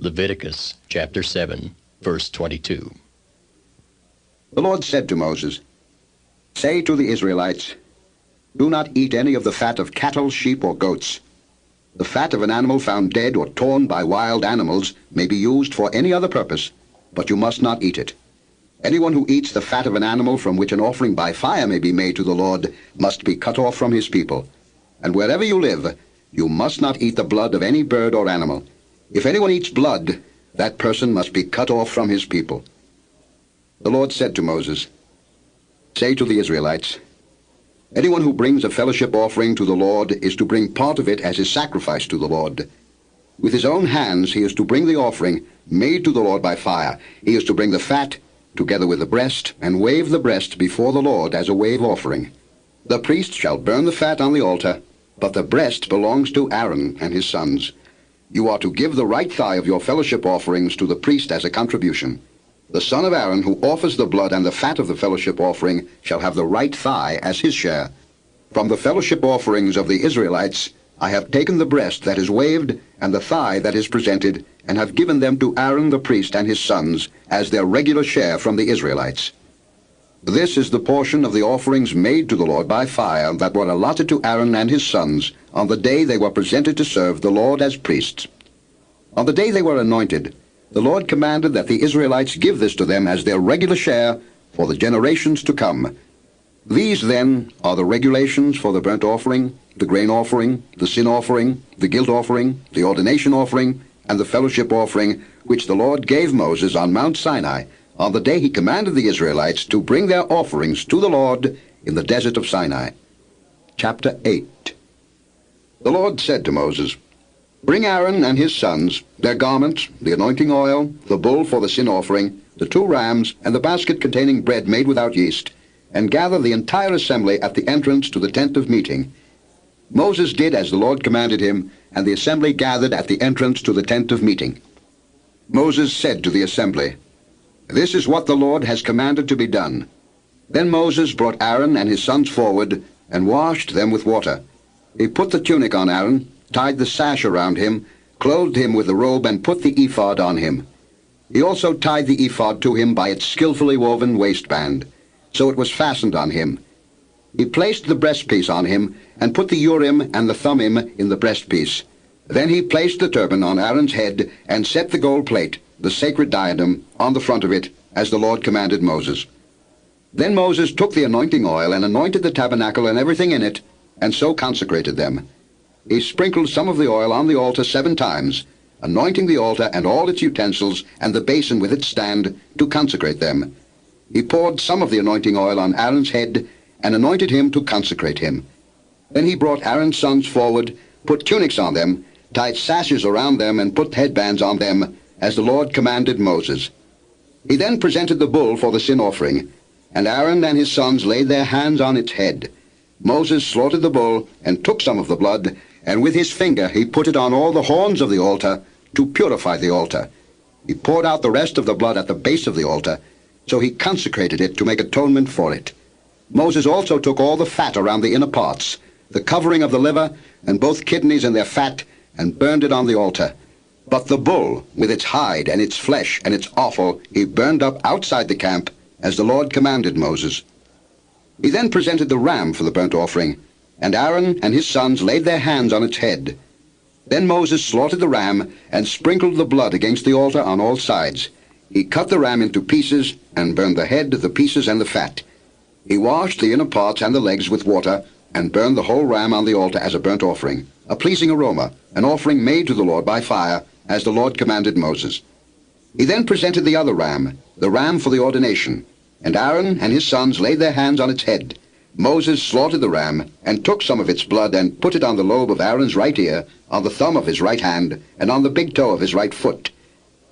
Leviticus chapter 7, verse 22. The Lord said to Moses, "Say to the Israelites, do not eat any of the fat of cattle, sheep, or goats. The fat of an animal found dead or torn by wild animals may be used for any other purpose, but you must not eat it. Anyone who eats the fat of an animal from which an offering by fire may be made to the Lord must be cut off from his people. And wherever you live, you must not eat the blood of any bird or animal. If anyone eats blood, that person must be cut off from his people." The Lord said to Moses, "Say to the Israelites, anyone who brings a fellowship offering to the Lord is to bring part of it as his sacrifice to the Lord. With his own hands he is to bring the offering made to the Lord by fire. He is to bring the fat together with the breast, and wave the breast before the Lord as a wave offering. The priest shall burn the fat on the altar, but the breast belongs to Aaron and his sons. You are to give the right thigh of your fellowship offerings to the priest as a contribution. The son of Aaron who offers the blood and the fat of the fellowship offering shall have the right thigh as his share. From the fellowship offerings of the Israelites I have taken the breast that is waved and the thigh that is presented, and have given them to Aaron the priest and his sons as their regular share from the Israelites. This is the portion of the offerings made to the Lord by fire that were allotted to Aaron and his sons on the day they were presented to serve the Lord as priests. On the day they were anointed, the Lord commanded that the Israelites give this to them as their regular share for the generations to come. These, then, are the regulations for the burnt offering, the grain offering, the sin offering, the guilt offering, the ordination offering, and the fellowship offering, which the Lord gave Moses on Mount Sinai on the day he commanded the Israelites to bring their offerings to the Lord in the desert of Sinai." Chapter 8. The Lord said to Moses, "Bring Aaron and his sons, their garments, the anointing oil, the bull for the sin offering, the 2 rams, and the basket containing bread made without yeast, and gather the entire assembly at the entrance to the tent of meeting." Moses did as the Lord commanded him, and the assembly gathered at the entrance to the tent of meeting. Moses said to the assembly, "This is what the Lord has commanded to be done." Then Moses brought Aaron and his sons forward and washed them with water. He put the tunic on Aaron, tied the sash around him, clothed him with the robe, and put the ephod on him. He also tied the ephod to him by its skillfully woven waistband, so it was fastened on him. He placed the breastpiece on him, and put the Urim and the Thummim in the breastpiece. Then he placed the turban on Aaron's head, and set the gold plate, the sacred diadem, on the front of it, as the Lord commanded Moses. Then Moses took the anointing oil, and anointed the tabernacle and everything in it, and so consecrated them. He sprinkled some of the oil on the altar 7 times, anointing the altar and all its utensils, and the basin with its stand, to consecrate them. He poured some of the anointing oil on Aaron's head, and anointed him to consecrate him. Then he brought Aaron's sons forward, put tunics on them, tied sashes around them, and put headbands on them, as the Lord commanded Moses. He then presented the bull for the sin offering, and Aaron and his sons laid their hands on its head. Moses slaughtered the bull, and took some of the blood, and with his finger he put it on all the horns of the altar, to purify the altar. He poured out the rest of the blood at the base of the altar, so he consecrated it to make atonement for it. Moses also took all the fat around the inner parts, the covering of the liver, and both kidneys and their fat, and burned it on the altar. But the bull, with its hide and its flesh and its offal, he burned up outside the camp, as the Lord commanded Moses. He then presented the ram for the burnt offering, and Aaron and his sons laid their hands on its head. Then Moses slaughtered the ram, and sprinkled the blood against the altar on all sides. He cut the ram into pieces, and burned the head, the pieces, and the fat. He washed the inner parts and the legs with water, and burned the whole ram on the altar as a burnt offering, a pleasing aroma, an offering made to the Lord by fire, as the Lord commanded Moses. He then presented the other ram, the ram for the ordination, and Aaron and his sons laid their hands on its head. Moses slaughtered the ram, and took some of its blood, and put it on the lobe of Aaron's right ear, on the thumb of his right hand, and on the big toe of his right foot.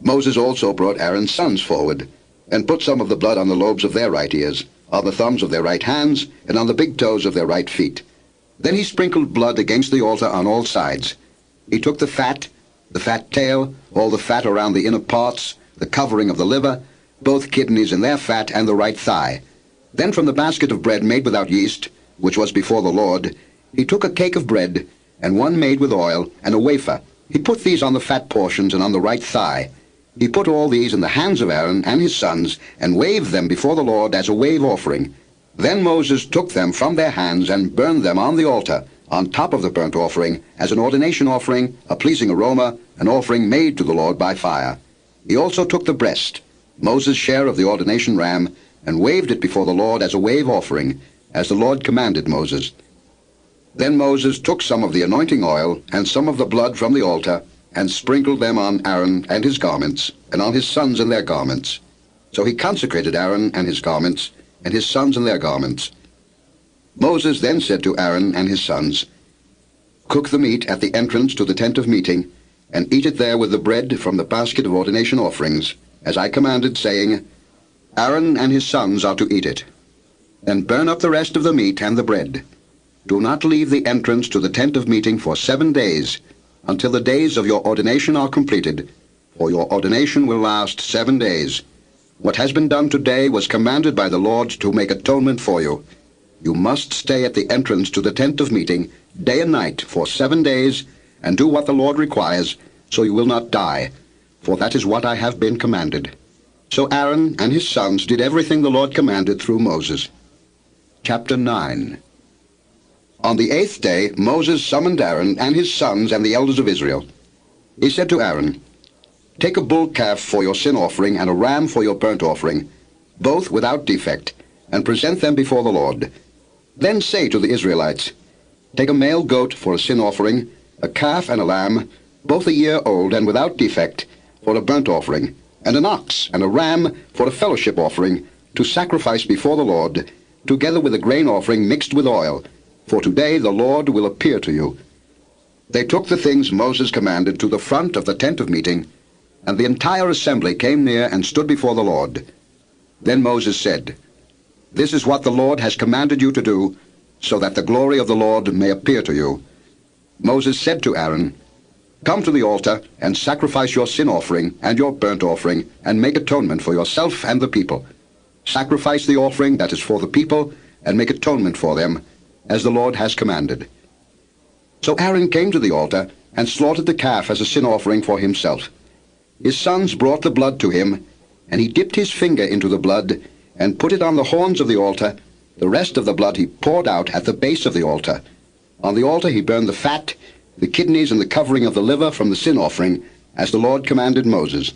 Moses also brought Aaron's sons forward, and put some of the blood on the lobes of their right ears, on the thumbs of their right hands, and on the big toes of their right feet. Then he sprinkled blood against the altar on all sides. He took the fat tail, all the fat around the inner parts, the covering of the liver, both kidneys and their fat, and the right thigh. Then from the basket of bread made without yeast, which was before the Lord, he took a cake of bread, and one made with oil, and a wafer, He put these on the fat portions and on the right thigh. He put all these in the hands of Aaron and his sons, and waved them before the Lord as a wave offering. Then Moses took them from their hands and burned them on the altar, on top of the burnt offering, as an ordination offering, a pleasing aroma, an offering made to the Lord by fire. He also took the breast, Moses' share of the ordination ram, and waved it before the Lord as a wave offering, as the Lord commanded Moses. Then Moses took some of the anointing oil and some of the blood from the altar, and sprinkled them on Aaron and his garments, and on his sons and their garments. So he consecrated Aaron and his garments, and his sons and their garments. Moses then said to Aaron and his sons, "Cook the meat at the entrance to the tent of meeting, and eat it there with the bread from the basket of ordination offerings, as I commanded, saying, Aaron and his sons are to eat it. Then burn up the rest of the meat and the bread. Do not leave the entrance to the tent of meeting for 7 days, until the days of your ordination are completed, for your ordination will last 7 days. What has been done today was commanded by the Lord to make atonement for you. You must stay at the entrance to the tent of meeting, day and night, for 7 days, and do what the Lord requires, so you will not die, for that is what I have been commanded." So Aaron and his sons did everything the Lord commanded through Moses. Chapter 9. On the 8th day Moses summoned Aaron and his sons and the elders of Israel. He said to Aaron, "Take a bull calf for your sin offering and a ram for your burnt offering, both without defect, and present them before the Lord. Then say to the Israelites, Take a male goat for a sin offering, a calf and a lamb, both a year old and without defect, for a burnt offering, and an ox and a ram for a fellowship offering, to sacrifice before the Lord, together with a grain offering mixed with oil, for today the Lord will appear to you." They took the things Moses commanded to the front of the tent of meeting, and the entire assembly came near and stood before the Lord. Then Moses said, "This is what the Lord has commanded you to do, so that the glory of the Lord may appear to you." Moses said to Aaron, "Come to the altar and sacrifice your sin offering and your burnt offering, and make atonement for yourself and the people. Sacrifice the offering that is for the people, and make atonement for them, as the Lord has commanded." So Aaron came to the altar and slaughtered the calf as a sin offering for himself. His sons brought the blood to him, and he dipped his finger into the blood and put it on the horns of the altar. The rest of the blood he poured out at the base of the altar. On the altar he burned the fat, the kidneys, and the covering of the liver from the sin offering, as the Lord commanded Moses.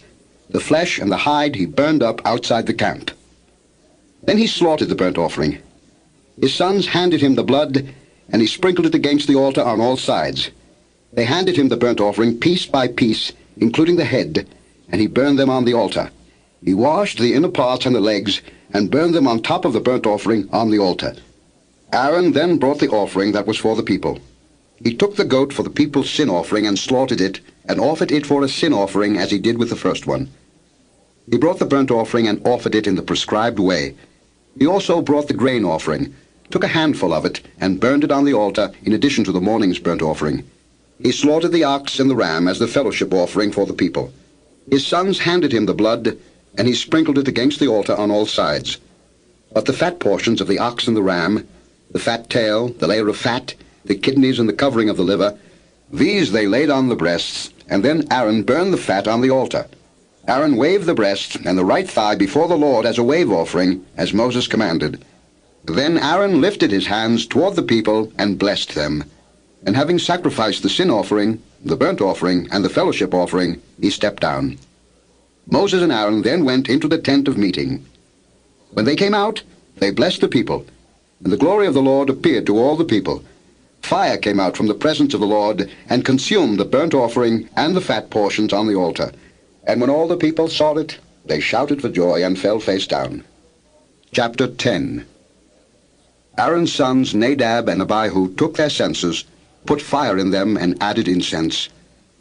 The flesh and the hide he burned up outside the camp. Then he slaughtered the burnt offering. His sons handed him the blood, and he sprinkled it against the altar on all sides. They handed him the burnt offering piece by piece, including the head, and he burned them on the altar. He washed the inner parts and the legs, and burned them on top of the burnt offering on the altar. Aaron then brought the offering that was for the people. He took the goat for the people's sin offering and slaughtered it, and offered it for a sin offering as he did with the first one. He brought the burnt offering and offered it in the prescribed way. He also brought the grain offering, took a handful of it, and burned it on the altar in addition to the morning's burnt offering. He slaughtered the ox and the ram as the fellowship offering for the people. His sons handed him the blood, and he sprinkled it against the altar on all sides. But the fat portions of the ox and the ram, the fat tail, the layer of fat, the kidneys, and the covering of the liver, these they laid on the breasts, and then Aaron burned the fat on the altar. Aaron waved the breast and the right thigh before the Lord as a wave offering, as Moses commanded. Then Aaron lifted his hands toward the people and blessed them. And having sacrificed the sin offering, the burnt offering, and the fellowship offering, he stepped down. Moses and Aaron then went into the tent of meeting. When they came out, they blessed the people, and the glory of the Lord appeared to all the people. Fire came out from the presence of the Lord, and consumed the burnt offering and the fat portions on the altar. And when all the people saw it, they shouted for joy and fell face down. Chapter 10. Aaron's sons Nadab and Abihu took their censers, put fire in them, and added incense.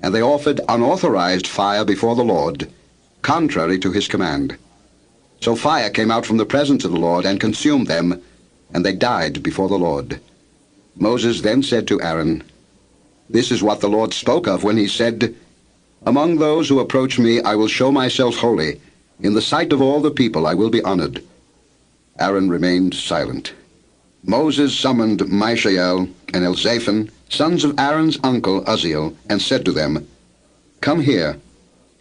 And they offered unauthorized fire before the Lord, contrary to his command. So fire came out from the presence of the Lord and consumed them, and they died before the Lord. Moses then said to Aaron, "This is what the Lord spoke of when he said, Among those who approach me I will show myself holy. In the sight of all the people I will be honored." Aaron remained silent. Moses summoned Mishael and Elzaphan, sons of Aaron's uncle Uzziel, and said to them, "Come here,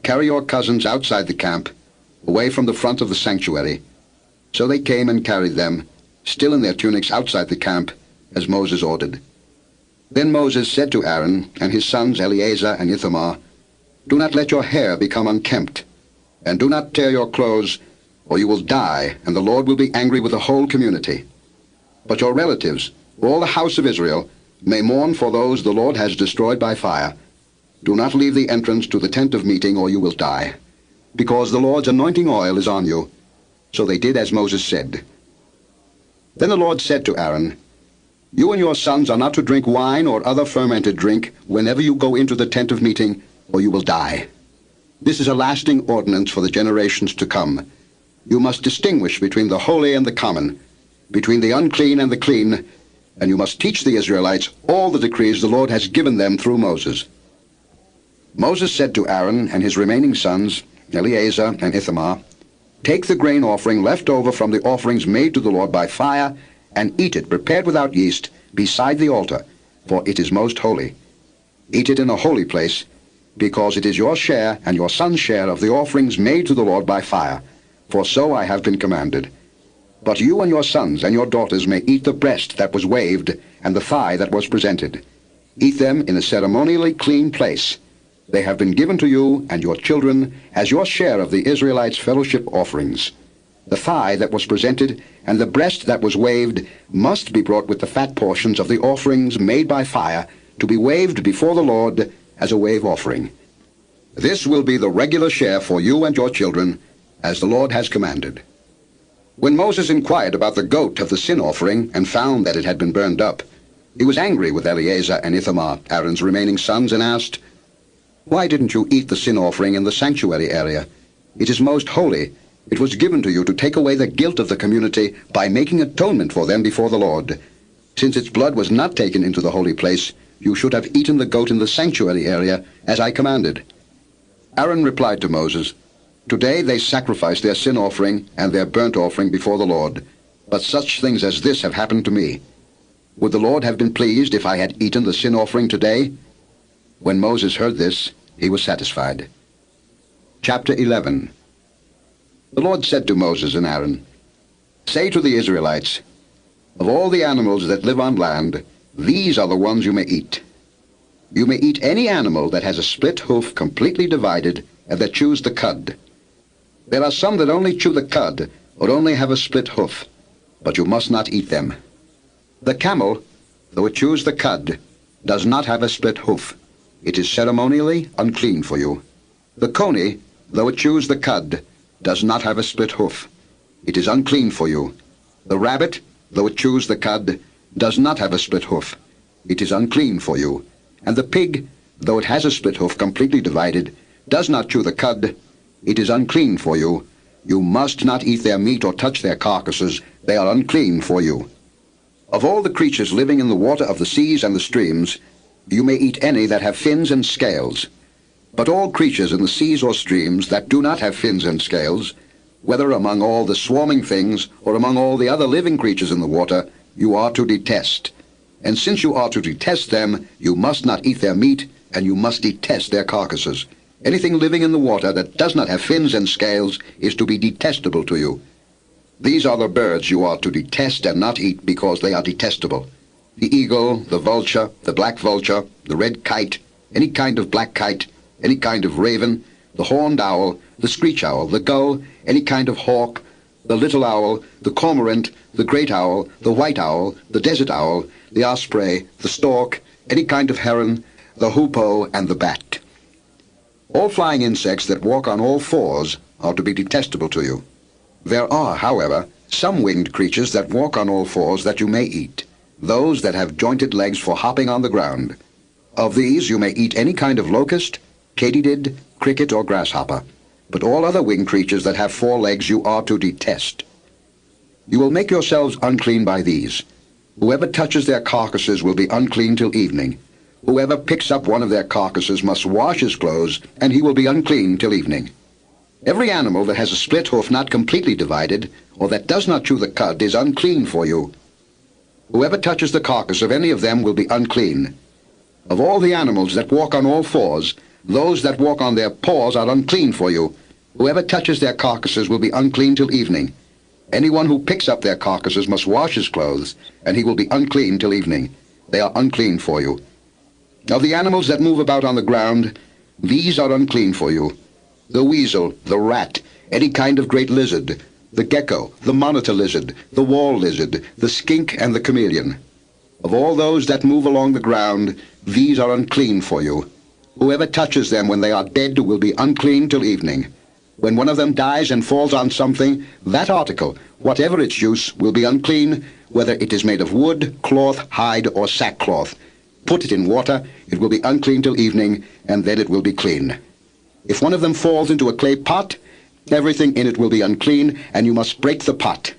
carry your cousins outside the camp, away from the front of the sanctuary." So they came and carried them, still in their tunics, outside the camp, as Moses ordered. Then Moses said to Aaron and his sons Eleazar and Ithamar, "Do not let your hair become unkempt, and do not tear your clothes, or you will die, and the Lord will be angry with the whole community. But your relatives, all the house of Israel, may mourn for those the Lord has destroyed by fire. Do not leave the entrance to the tent of meeting, or you will die, because the Lord's anointing oil is on you." So they did as Moses said. Then the Lord said to Aaron, "You and your sons are not to drink wine or other fermented drink whenever you go into the tent of meeting, or you will die. This is a lasting ordinance for the generations to come. You must distinguish between the holy and the common, between the unclean and the clean, and you must teach the Israelites all the decrees the Lord has given them through Moses." Moses said to Aaron and his remaining sons, Eleazar and Ithamar, "Take the grain offering left over from the offerings made to the Lord by fire, and eat it prepared without yeast beside the altar, for it is most holy. Eat it in a holy place, because it is your share and your son's share of the offerings made to the Lord by fire, for so I have been commanded. But you and your sons and your daughters may eat the breast that was waved and the thigh that was presented. Eat them in a ceremonially clean place. They have been given to you and your children as your share of the Israelites' fellowship offerings. The thigh that was presented and the breast that was waved must be brought with the fat portions of the offerings made by fire to be waved before the Lord as a wave offering. This will be the regular share for you and your children, as the Lord has commanded." When Moses inquired about the goat of the sin offering and found that it had been burned up, he was angry with Eleazar and Ithamar, Aaron's remaining sons, and asked, "Why didn't you eat the sin offering in the sanctuary area? It is most holy. It was given to you to take away the guilt of the community by making atonement for them before the Lord. Since its blood was not taken into the holy place, you should have eaten the goat in the sanctuary area, as I commanded." Aaron replied to Moses, "Today they sacrifice their sin offering and their burnt offering before the Lord, but such things as this have happened to me. Would the Lord have been pleased if I had eaten the sin offering today?" When Moses heard this, he was satisfied. Chapter 11. The Lord said to Moses and Aaron, "Say to the Israelites, of all the animals that live on land, these are the ones you may eat. You may eat any animal that has a split hoof completely divided and that chews the cud. There are some that only chew the cud or only have a split hoof, but you must not eat them. The camel, though it chews the cud, does not have a split hoof. It is ceremonially unclean for you. The coney, though it chews the cud, does not have a split hoof. It is unclean for you. The rabbit, though it chews the cud, does not have a split hoof. It is unclean for you. And the pig, though it has a split hoof completely divided, does not chew the cud. It is unclean for you. You must not eat their meat or touch their carcasses. They are unclean for you. Of all the creatures living in the water of the seas and the streams, you may eat any that have fins and scales. But all creatures in the seas or streams that do not have fins and scales, whether among all the swarming things or among all the other living creatures in the water, you are to detest. And since you are to detest them, you must not eat their meat, and you must detest their carcasses. Anything living in the water that does not have fins and scales is to be detestable to you. These are the birds you are to detest and not eat, because they are detestable: the eagle, the vulture, the black vulture, the red kite, any kind of black kite, any kind of raven, the horned owl, the screech owl, the gull, any kind of hawk, the little owl, the cormorant, the great owl, the white owl, the desert owl, the osprey, the stork, any kind of heron, the hoopoe, and the bat. All flying insects that walk on all fours are to be detestable to you. There are, however, some winged creatures that walk on all fours that you may eat, those that have jointed legs for hopping on the ground. Of these you may eat any kind of locust, katydid, cricket, or grasshopper, but all other winged creatures that have 4 legs you are to detest. You will make yourselves unclean by these. Whoever touches their carcasses will be unclean till evening. Whoever picks up one of their carcasses must wash his clothes, and he will be unclean till evening. Every animal that has a split hoof not completely divided, or that does not chew the cud, is unclean for you. Whoever touches the carcass of any of them will be unclean. Of all the animals that walk on all fours, Those that walk on their paws are unclean for you. Whoever touches their carcasses will be unclean till evening. Anyone who picks up their carcasses must wash his clothes, and he will be unclean till evening. They are unclean for you. Of the animals that move about on the ground, these are unclean for you: the weasel, the rat, any kind of great lizard, the gecko, the monitor lizard, the wall lizard, the skink, and the chameleon. Of all those that move along the ground, these are unclean for you. Whoever touches them when they are dead will be unclean till evening. When one of them dies and falls on something, that article, whatever its use, will be unclean, whether it is made of wood, cloth, hide, or sackcloth. Put it in water, it will be unclean till evening, and then it will be clean. If one of them falls into a clay pot, everything in it will be unclean, and you must break the pot.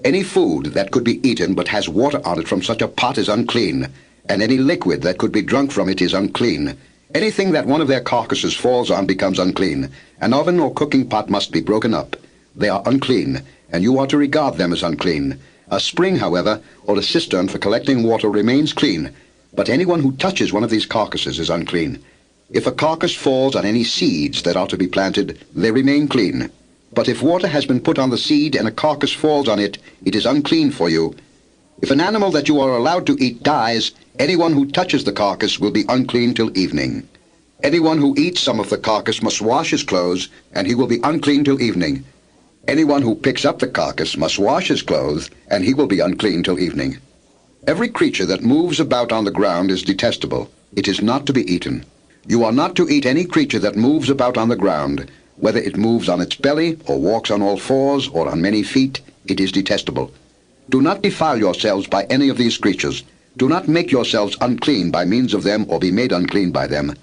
Any food that could be eaten but has water on it from such a pot is unclean, and any liquid that could be drunk from it is unclean. Anything that one of their carcasses falls on becomes unclean. An oven or cooking pot must be broken up. They are unclean, and you are to regard them as unclean. A spring, however, or a cistern for collecting water remains clean, but anyone who touches one of these carcasses is unclean. If a carcass falls on any seeds that are to be planted, they remain clean. But if water has been put on the seed and a carcass falls on it, it is unclean for you. If an animal that you are allowed to eat dies, anyone who touches the carcass will be unclean till evening. Anyone who eats some of the carcass must wash his clothes, and he will be unclean till evening. Anyone who picks up the carcass must wash his clothes, and he will be unclean till evening. Every creature that moves about on the ground is detestable. It is not to be eaten. You are not to eat any creature that moves about on the ground, whether it moves on its belly, or walks on all fours, or on many feet. It is detestable. Do not defile yourselves by any of these creatures. Do not make yourselves unclean by means of them, or be made unclean by them.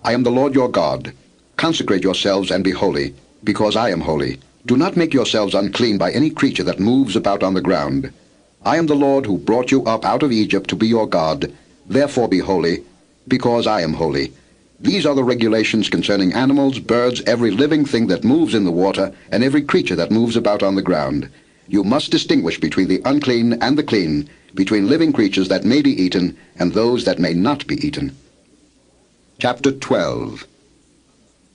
I am the Lord your God. Consecrate yourselves and be holy, because I am holy. Do not make yourselves unclean by any creature that moves about on the ground. I am the Lord who brought you up out of Egypt to be your God. Therefore be holy, because I am holy. These are the regulations concerning animals, birds, every living thing that moves in the water, and every creature that moves about on the ground. You must distinguish between the unclean and the clean, between living creatures that may be eaten and those that may not be eaten. Chapter 12.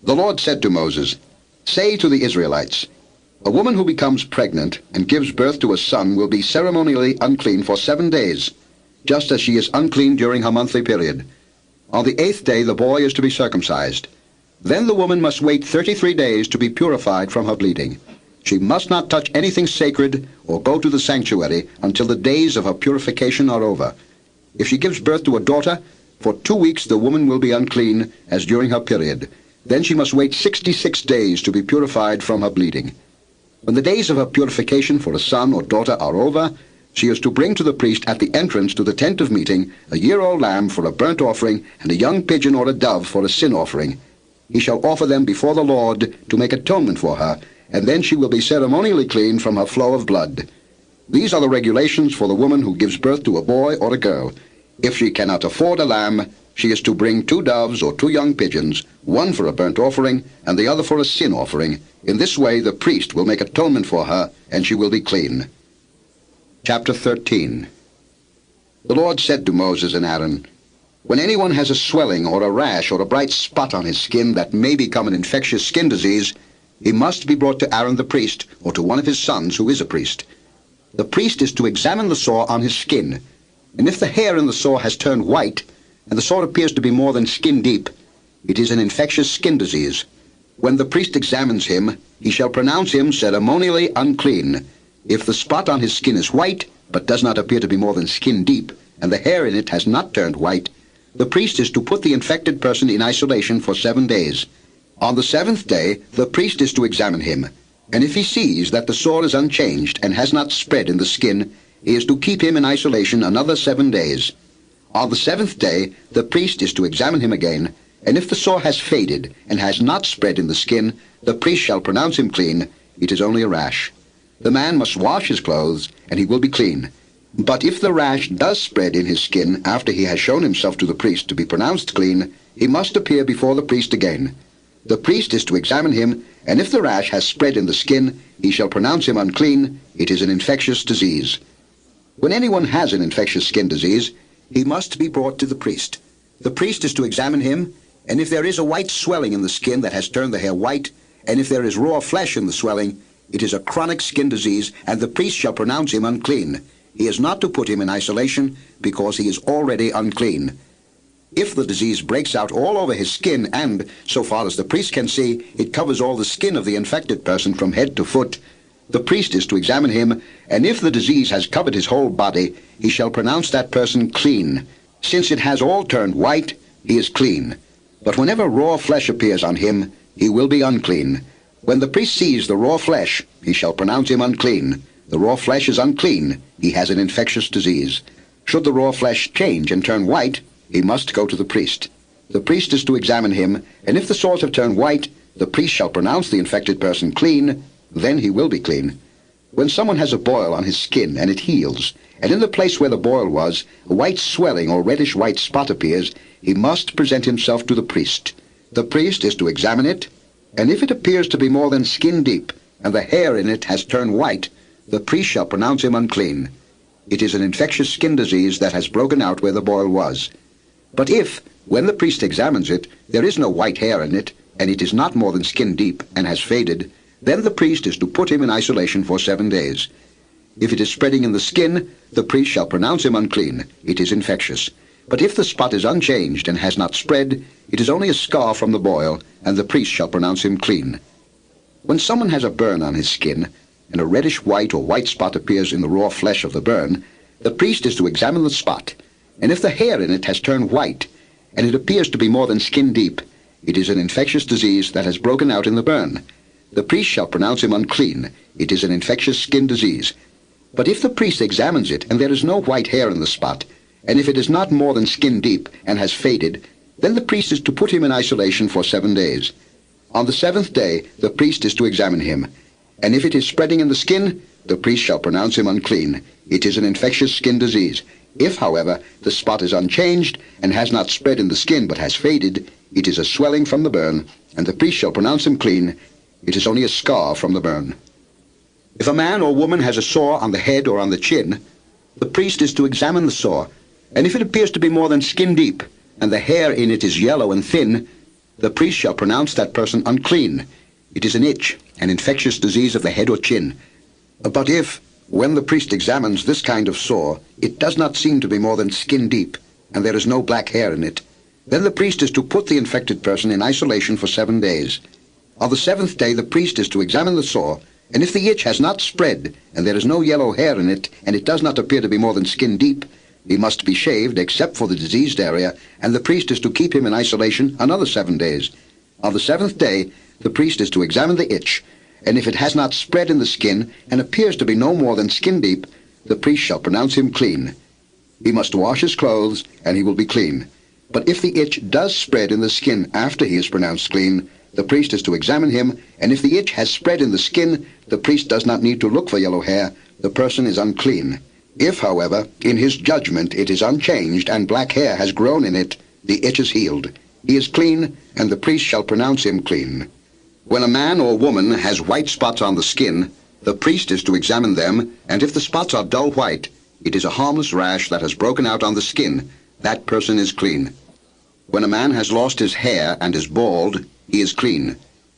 The Lord said to Moses, "Say to the Israelites, a woman who becomes pregnant and gives birth to a son will be ceremonially unclean for 7 days, just as she is unclean during her monthly period. On the 8th day the boy is to be circumcised. Then the woman must wait 33 days to be purified from her bleeding. She must not touch anything sacred or go to the sanctuary until the days of her purification are over. If she gives birth to a daughter, for 2 weeks the woman will be unclean as during her period. Then she must wait 66 days to be purified from her bleeding. When the days of her purification for a son or daughter are over, she is to bring to the priest at the entrance to the tent of meeting a year-old lamb for a burnt offering and a young pigeon or a dove for a sin offering. He shall offer them before the Lord to make atonement for her, and then she will be ceremonially clean from her flow of blood. These are the regulations for the woman who gives birth to a boy or a girl. If she cannot afford a lamb, she is to bring 2 doves or 2 young pigeons, one for a burnt offering and the other for a sin offering. In this way the priest will make atonement for her, and she will be clean." Chapter 13. The Lord said to Moses and Aaron, "When anyone has a swelling or a rash or a bright spot on his skin that may become an infectious skin disease, he must be brought to Aaron the priest, or to one of his sons who is a priest. The priest is to examine the sore on his skin, and if the hair in the sore has turned white, and the sore appears to be more than skin deep, it is an infectious skin disease. When the priest examines him, he shall pronounce him ceremonially unclean. If the spot on his skin is white, but does not appear to be more than skin deep, and the hair in it has not turned white, the priest is to put the infected person in isolation for 7 days. On the 7th day, the priest is to examine him, and if he sees that the sore is unchanged and has not spread in the skin, he is to keep him in isolation another 7 days. On the 7th day, the priest is to examine him again, and if the sore has faded and has not spread in the skin, the priest shall pronounce him clean. It is only a rash. The man must wash his clothes, and he will be clean. But if the rash does spread in his skin after he has shown himself to the priest to be pronounced clean, he must appear before the priest again. The priest is to examine him, and if the rash has spread in the skin, he shall pronounce him unclean. It is an infectious disease. When anyone has an infectious skin disease, he must be brought to the priest. The priest is to examine him, And if there is a white swelling in the skin that has turned the hair white, and if there is raw flesh in the swelling, it is a chronic skin disease, and the priest shall pronounce him unclean. He is not to put him in isolation, because he is already unclean. If the disease breaks out all over his skin, and, so far as the priest can see, it covers all the skin of the infected person from head to foot, the priest is to examine him, and if the disease has covered his whole body, he shall pronounce that person clean. Since it has all turned white, he is clean. But whenever raw flesh appears on him, he will be unclean. When the priest sees the raw flesh, he shall pronounce him unclean. The raw flesh is unclean. He has an infectious disease. Should the raw flesh change and turn white, he must go to the priest. The priest is to examine him, and if the sores have turned white, the priest shall pronounce the infected person clean. Then he will be clean. When someone has a boil on his skin and it heals, and in the place where the boil was, a white swelling or reddish-white spot appears, he must present himself to the priest. The priest is to examine it, and if it appears to be more than skin deep, and the hair in it has turned white, the priest shall pronounce him unclean. It is an infectious skin disease that has broken out where the boil was. But if, when the priest examines it, there is no white hair in it, and it is not more than skin deep and has faded, then the priest is to put him in isolation for 7 days. If it is spreading in the skin, the priest shall pronounce him unclean. It is infectious. But if the spot is unchanged and has not spread, it is only a scar from the boil, and the priest shall pronounce him clean. When someone has a burn on his skin, and a reddish-white or white spot appears in the raw flesh of the burn, the priest is to examine the spot, and if the hair in it has turned white, and it appears to be more than skin deep, it is an infectious disease that has broken out in the burn. The priest shall pronounce him unclean. It is an infectious skin disease. But if the priest examines it, and there is no white hair in the spot, and if it is not more than skin deep and has faded, then the priest is to put him in isolation for 7 days. On the 7th day, the priest is to examine him, and if it is spreading in the skin, the priest shall pronounce him unclean. It is an infectious skin disease. If, however, the spot is unchanged and has not spread in the skin but has faded, it is a swelling from the burn, and the priest shall pronounce him clean. It is only a scar from the burn. If a man or woman has a sore on the head or on the chin, the priest is to examine the sore, and if it appears to be more than skin deep, and the hair in it is yellow and thin, the priest shall pronounce that person unclean. It is an itch, an infectious disease of the head or chin. But if, when the priest examines this kind of sore, it does not seem to be more than skin deep, and there is no black hair in it, then the priest is to put the infected person in isolation for 7 days. On the 7th day, the priest is to examine the sore, and if the itch has not spread, and there is no yellow hair in it, and it does not appear to be more than skin deep, he must be shaved except for the diseased area, and the priest is to keep him in isolation another 7 days. On the 7th day, the priest is to examine the itch, and if it has not spread in the skin, and appears to be no more than skin deep, the priest shall pronounce him clean. He must wash his clothes, and he will be clean. But if the itch does spread in the skin after he is pronounced clean, the priest is to examine him, and if the itch has spread in the skin, the priest does not need to look for yellow hair. The person is unclean. If, however, in his judgment it is unchanged and black hair has grown in it, the itch is healed. He is clean, and the priest shall pronounce him clean. When a man or woman has white spots on the skin, the priest is to examine them, and if the spots are dull white, it is a harmless rash that has broken out on the skin. That person is clean. When a man has lost his hair and is bald, he is clean.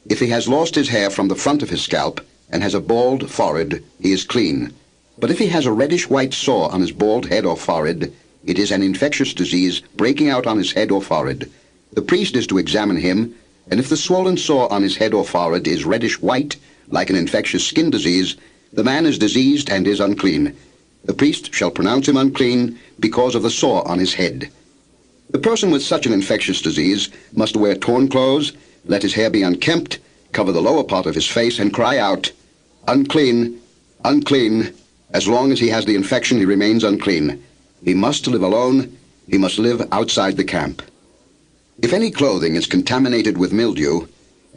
If he has lost his hair from the front of his scalp and has a bald forehead, he is clean. But if he has a reddish-white sore on his bald head or forehead, it is an infectious disease breaking out on his head or forehead. The priest is to examine him, and if the swollen sore on his head or forehead is reddish-white, like an infectious skin disease, the man is diseased and is unclean. The priest shall pronounce him unclean because of the sore on his head. The person with such an infectious disease must wear torn clothes, let his hair be unkempt, cover the lower part of his face, and cry out, "Unclean, unclean." As long as he has the infection, he remains unclean. He must live alone. He must live outside the camp. If any clothing is contaminated with mildew,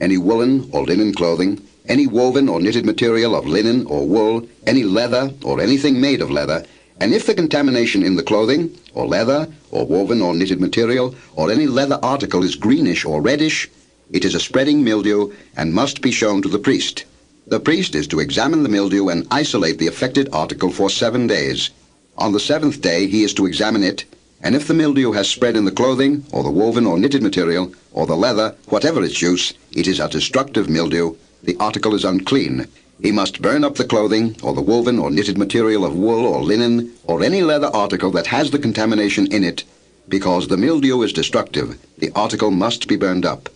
any woolen or linen clothing, any woven or knitted material of linen or wool, any leather or anything made of leather, and if the contamination in the clothing, or leather, or woven or knitted material, or any leather article is greenish or reddish, it is a spreading mildew and must be shown to the priest. The priest is to examine the mildew and isolate the affected article for 7 days. On the 7th day he is to examine it, and if the mildew has spread in the clothing, or the woven or knitted material, or the leather, whatever its use, it is a destructive mildew. The article is unclean. He must burn up the clothing, or the woven or knitted material of wool or linen, or any leather article that has the contamination in it, because the mildew is destructive. The article must be burned up.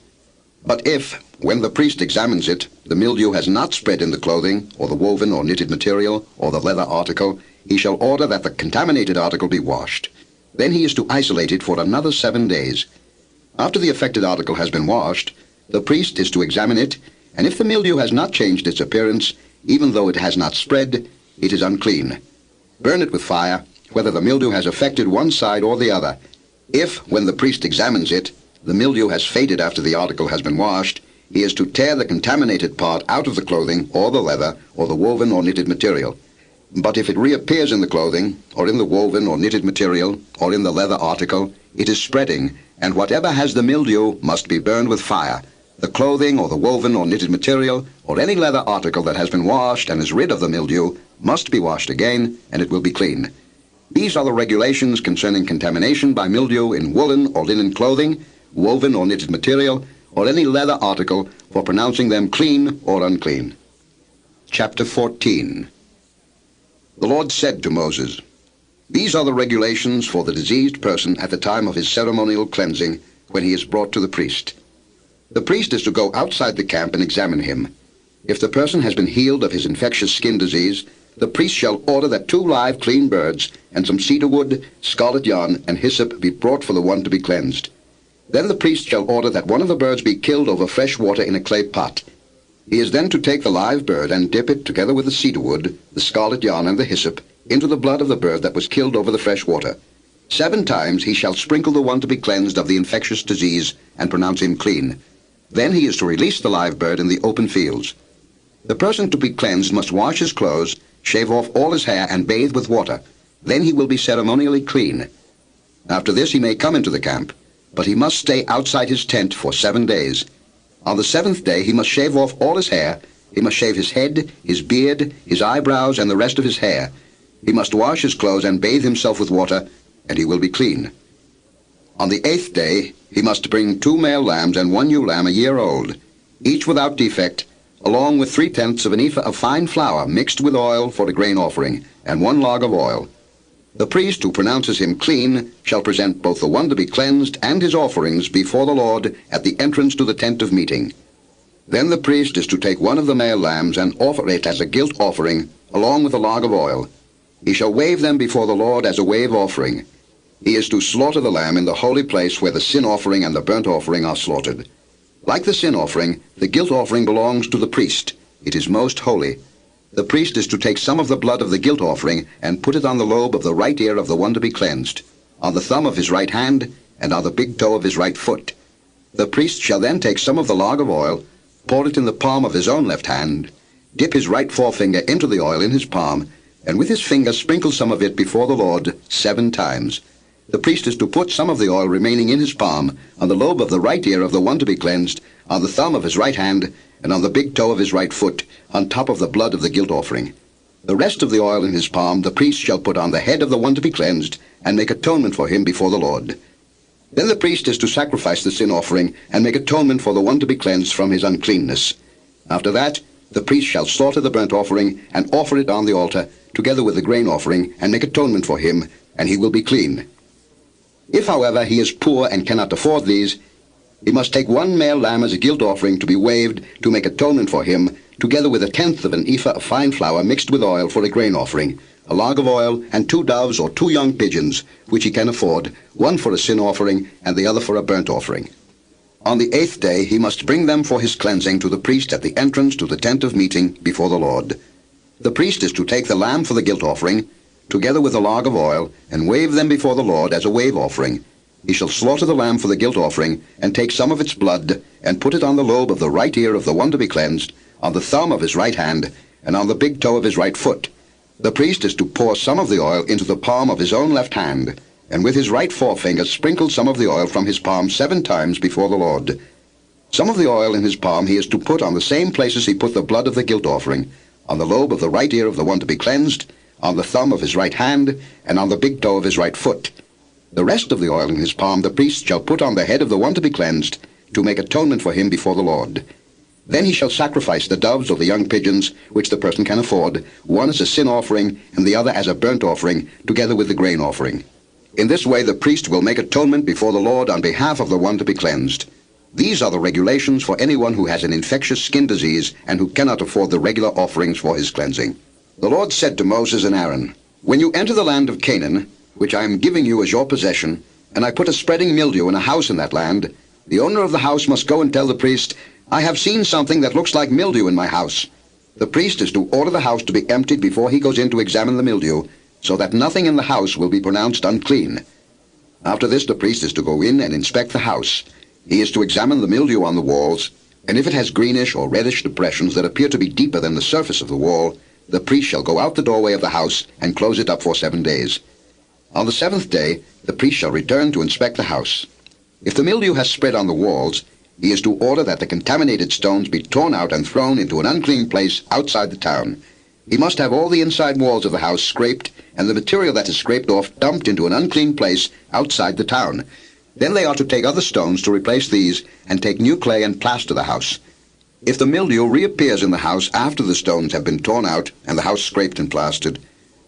But if, when the priest examines it, the mildew has not spread in the clothing, or the woven or knitted material, or the leather article, he shall order that the contaminated article be washed. Then he is to isolate it for another 7 days. After the affected article has been washed, the priest is to examine it, and if the mildew has not changed its appearance, even though it has not spread, it is unclean. Burn it with fire, whether the mildew has affected one side or the other. If, when the priest examines it, the mildew has faded after the article has been washed, he is to tear the contaminated part out of the clothing, or the leather, or the woven or knitted material. But if it reappears in the clothing, or in the woven or knitted material, or in the leather article, it is spreading, and whatever has the mildew must be burned with fire. The clothing, or the woven or knitted material, or any leather article that has been washed and is rid of the mildew, must be washed again, and it will be clean. These are the regulations concerning contamination by mildew in woolen or linen clothing, woven or knitted material, or any leather article, for pronouncing them clean or unclean. Chapter 14. The Lord said to Moses, "These are the regulations for the diseased person at the time of his ceremonial cleansing, when he is brought to the priest. The priest is to go outside the camp and examine him. If the person has been healed of his infectious skin disease, the priest shall order that 2 live clean birds and some cedar wood, scarlet yarn, and hyssop be brought for the one to be cleansed. Then the priest shall order that one of the birds be killed over fresh water in a clay pot. He is then to take the live bird and dip it, together with the cedar wood, the scarlet yarn, and the hyssop, into the blood of the bird that was killed over the fresh water. 7 times he shall sprinkle the one to be cleansed of the infectious disease and pronounce him clean. Then he is to release the live bird in the open fields. The person to be cleansed must wash his clothes, shave off all his hair, and bathe with water. Then he will be ceremonially clean. After this he may come into the camp, but he must stay outside his tent for 7 days. On the 7th day he must shave off all his hair. He must shave his head, his beard, his eyebrows, and the rest of his hair. He must wash his clothes and bathe himself with water, and he will be clean. On the 8th day he must bring 2 male lambs and 1 ewe lamb a year old, each without defect, along with 3/10 of an ephah of fine flour mixed with oil for a grain offering, and 1 log of oil. The priest who pronounces him clean shall present both the one to be cleansed and his offerings before the Lord at the entrance to the tent of meeting. Then the priest is to take one of the male lambs and offer it as a guilt offering, along with a log of oil. He shall wave them before the Lord as a wave offering. He is to slaughter the lamb in the holy place where the sin offering and the burnt offering are slaughtered. Like the sin offering, the guilt offering belongs to the priest. It is most holy. The priest is to take some of the blood of the guilt offering and put it on the lobe of the right ear of the one to be cleansed, on the thumb of his right hand, and on the big toe of his right foot. The priest shall then take some of the log of oil, pour it in the palm of his own left hand, dip his right forefinger into the oil in his palm, and with his finger sprinkle some of it before the Lord 7 times. The priest is to put some of the oil remaining in his palm on the lobe of the right ear of the one to be cleansed, on the thumb of his right hand, and on the big toe of his right foot, on top of the blood of the guilt offering. The rest of the oil in his palm the priest shall put on the head of the one to be cleansed, and make atonement for him before the Lord. Then the priest is to sacrifice the sin offering, and make atonement for the one to be cleansed from his uncleanness. After that, the priest shall slaughter the burnt offering, and offer it on the altar, together with the grain offering, and make atonement for him, and he will be clean. If, however, he is poor and cannot afford these, he must take 1 male lamb as a guilt offering to be waved to make atonement for him, together with 1/10 of an ephah of fine flour mixed with oil for a grain offering, a log of oil, and 2 doves or 2 young pigeons, which he can afford, one for a sin offering and the other for a burnt offering. On the 8th day he must bring them for his cleansing to the priest at the entrance to the tent of meeting before the Lord. The priest is to take the lamb for the guilt offering, together with a log of oil, and wave them before the Lord as a wave offering. He shall slaughter the lamb for the guilt offering, and take some of its blood, and put it on the lobe of the right ear of the one to be cleansed, on the thumb of his right hand, and on the big toe of his right foot. The priest is to pour some of the oil into the palm of his own left hand, and with his right forefinger sprinkle some of the oil from his palm 7 times before the Lord. Some of the oil in his palm he is to put on the same places he put the blood of the guilt offering, on the lobe of the right ear of the one to be cleansed, on the thumb of his right hand, and on the big toe of his right foot. The rest of the oil in his palm the priest shall put on the head of the one to be cleansed, to make atonement for him before the Lord. Then he shall sacrifice the doves or the young pigeons, which the person can afford, one as a sin offering and the other as a burnt offering, together with the grain offering. In this way the priest will make atonement before the Lord on behalf of the one to be cleansed. These are the regulations for anyone who has an infectious skin disease and who cannot afford the regular offerings for his cleansing. The Lord said to Moses and Aaron, "When you enter the land of Canaan, which I am giving you as your possession, and I put a spreading mildew in a house in that land, the owner of the house must go and tell the priest, 'I have seen something that looks like mildew in my house.' The priest is to order the house to be emptied before he goes in to examine the mildew, so that nothing in the house will be pronounced unclean. After this, the priest is to go in and inspect the house. He is to examine the mildew on the walls, and if it has greenish or reddish depressions that appear to be deeper than the surface of the wall, the priest shall go out the doorway of the house and close it up for 7 days. On the 7th day, the priest shall return to inspect the house. If the mildew has spread on the walls, he is to order that the contaminated stones be torn out and thrown into an unclean place outside the town. He must have all the inside walls of the house scraped, and the material that is scraped off dumped into an unclean place outside the town. Then they are to take other stones to replace these, and take new clay and plaster the house. If the mildew reappears in the house after the stones have been torn out and the house scraped and plastered,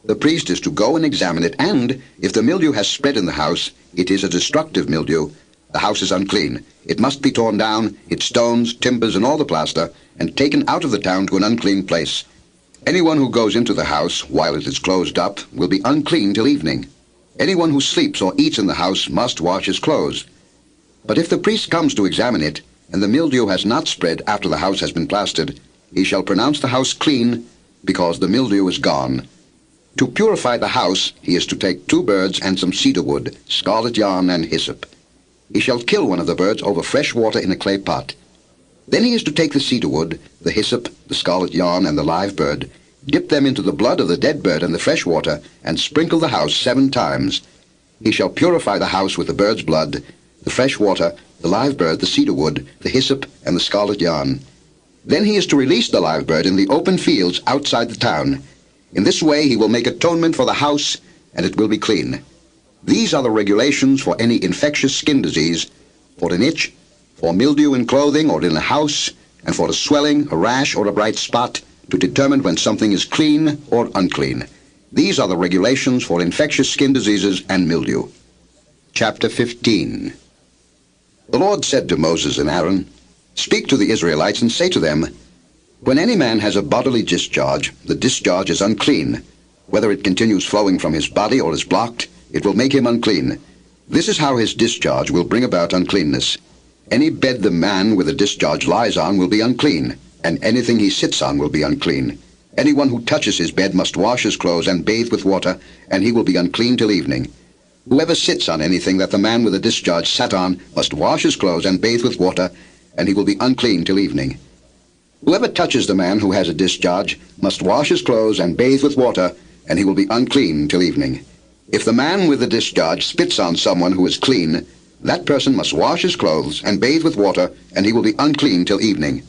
the priest is to go and examine it, and if the mildew has spread in the house, it is a destructive mildew. The house is unclean. It must be torn down, its stones, timbers, and all the plaster, and taken out of the town to an unclean place. Anyone who goes into the house while it is closed up will be unclean till evening. Anyone who sleeps or eats in the house must wash his clothes. But if the priest comes to examine it, and the mildew has not spread after the house has been plastered, he shall pronounce the house clean, because the mildew is gone. To purify the house, he is to take 2 birds and some cedar wood, scarlet yarn, and hyssop. He shall kill one of the birds over fresh water in a clay pot. Then he is to take the cedar wood, the hyssop, the scarlet yarn, and the live bird, dip them into the blood of the dead bird and the fresh water, and sprinkle the house 7 times. He shall purify the house with the bird's blood, the fresh water, the live bird, the cedar wood, the hyssop, and the scarlet yarn. Then he is to release the live bird in the open fields outside the town. In this way he will make atonement for the house, and it will be clean. These are the regulations for any infectious skin disease, for an itch, for mildew in clothing or in a house, and for a swelling, a rash, or a bright spot, to determine when something is clean or unclean. These are the regulations for infectious skin diseases and mildew. Chapter 15. The Lord said to Moses and Aaron, "Speak to the Israelites and say to them, when any man has a bodily discharge, the discharge is unclean. Whether it continues flowing from his body or is blocked, it will make him unclean. This is how his discharge will bring about uncleanness. Any bed the man with a discharge lies on will be unclean, and anything he sits on will be unclean. Anyone who touches his bed must wash his clothes and bathe with water, and he will be unclean till evening. Whoever sits on anything that the man with a discharge sat on must wash his clothes and bathe with water, and he will be unclean till evening. Whoever touches the man who has a discharge must wash his clothes and bathe with water, and he will be unclean till evening. If the man with the discharge spits on someone who is clean, that person must wash his clothes and bathe with water, and he will be unclean till evening.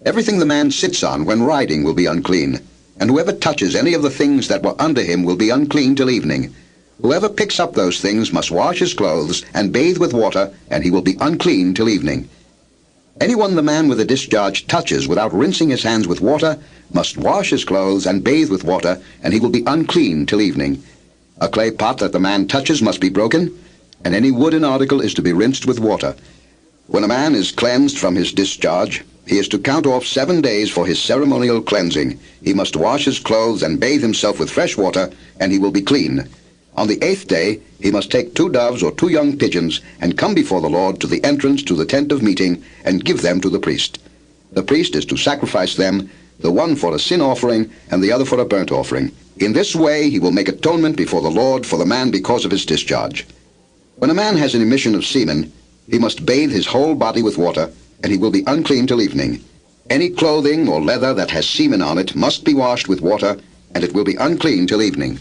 Everything the man sits on when riding will be unclean, and whoever touches any of the things that were under him will be unclean till evening. Whoever picks up those things must wash his clothes and bathe with water, and he will be unclean till evening. Anyone the man with a discharge touches without rinsing his hands with water must wash his clothes and bathe with water, and he will be unclean till evening. A clay pot that the man touches must be broken, and any wooden article is to be rinsed with water. When a man is cleansed from his discharge, he is to count off 7 days for his ceremonial cleansing. He must wash his clothes and bathe himself with fresh water, and he will be clean. On the 8th day, he must take 2 doves or 2 young pigeons, and come before the Lord to the entrance to the tent of meeting, and give them to the priest. The priest is to sacrifice them, the one for a sin offering, and the other for a burnt offering. In this way he will make atonement before the Lord for the man because of his discharge. When a man has an emission of semen, he must bathe his whole body with water, and he will be unclean till evening. Any clothing or leather that has semen on it must be washed with water, and it will be unclean till evening.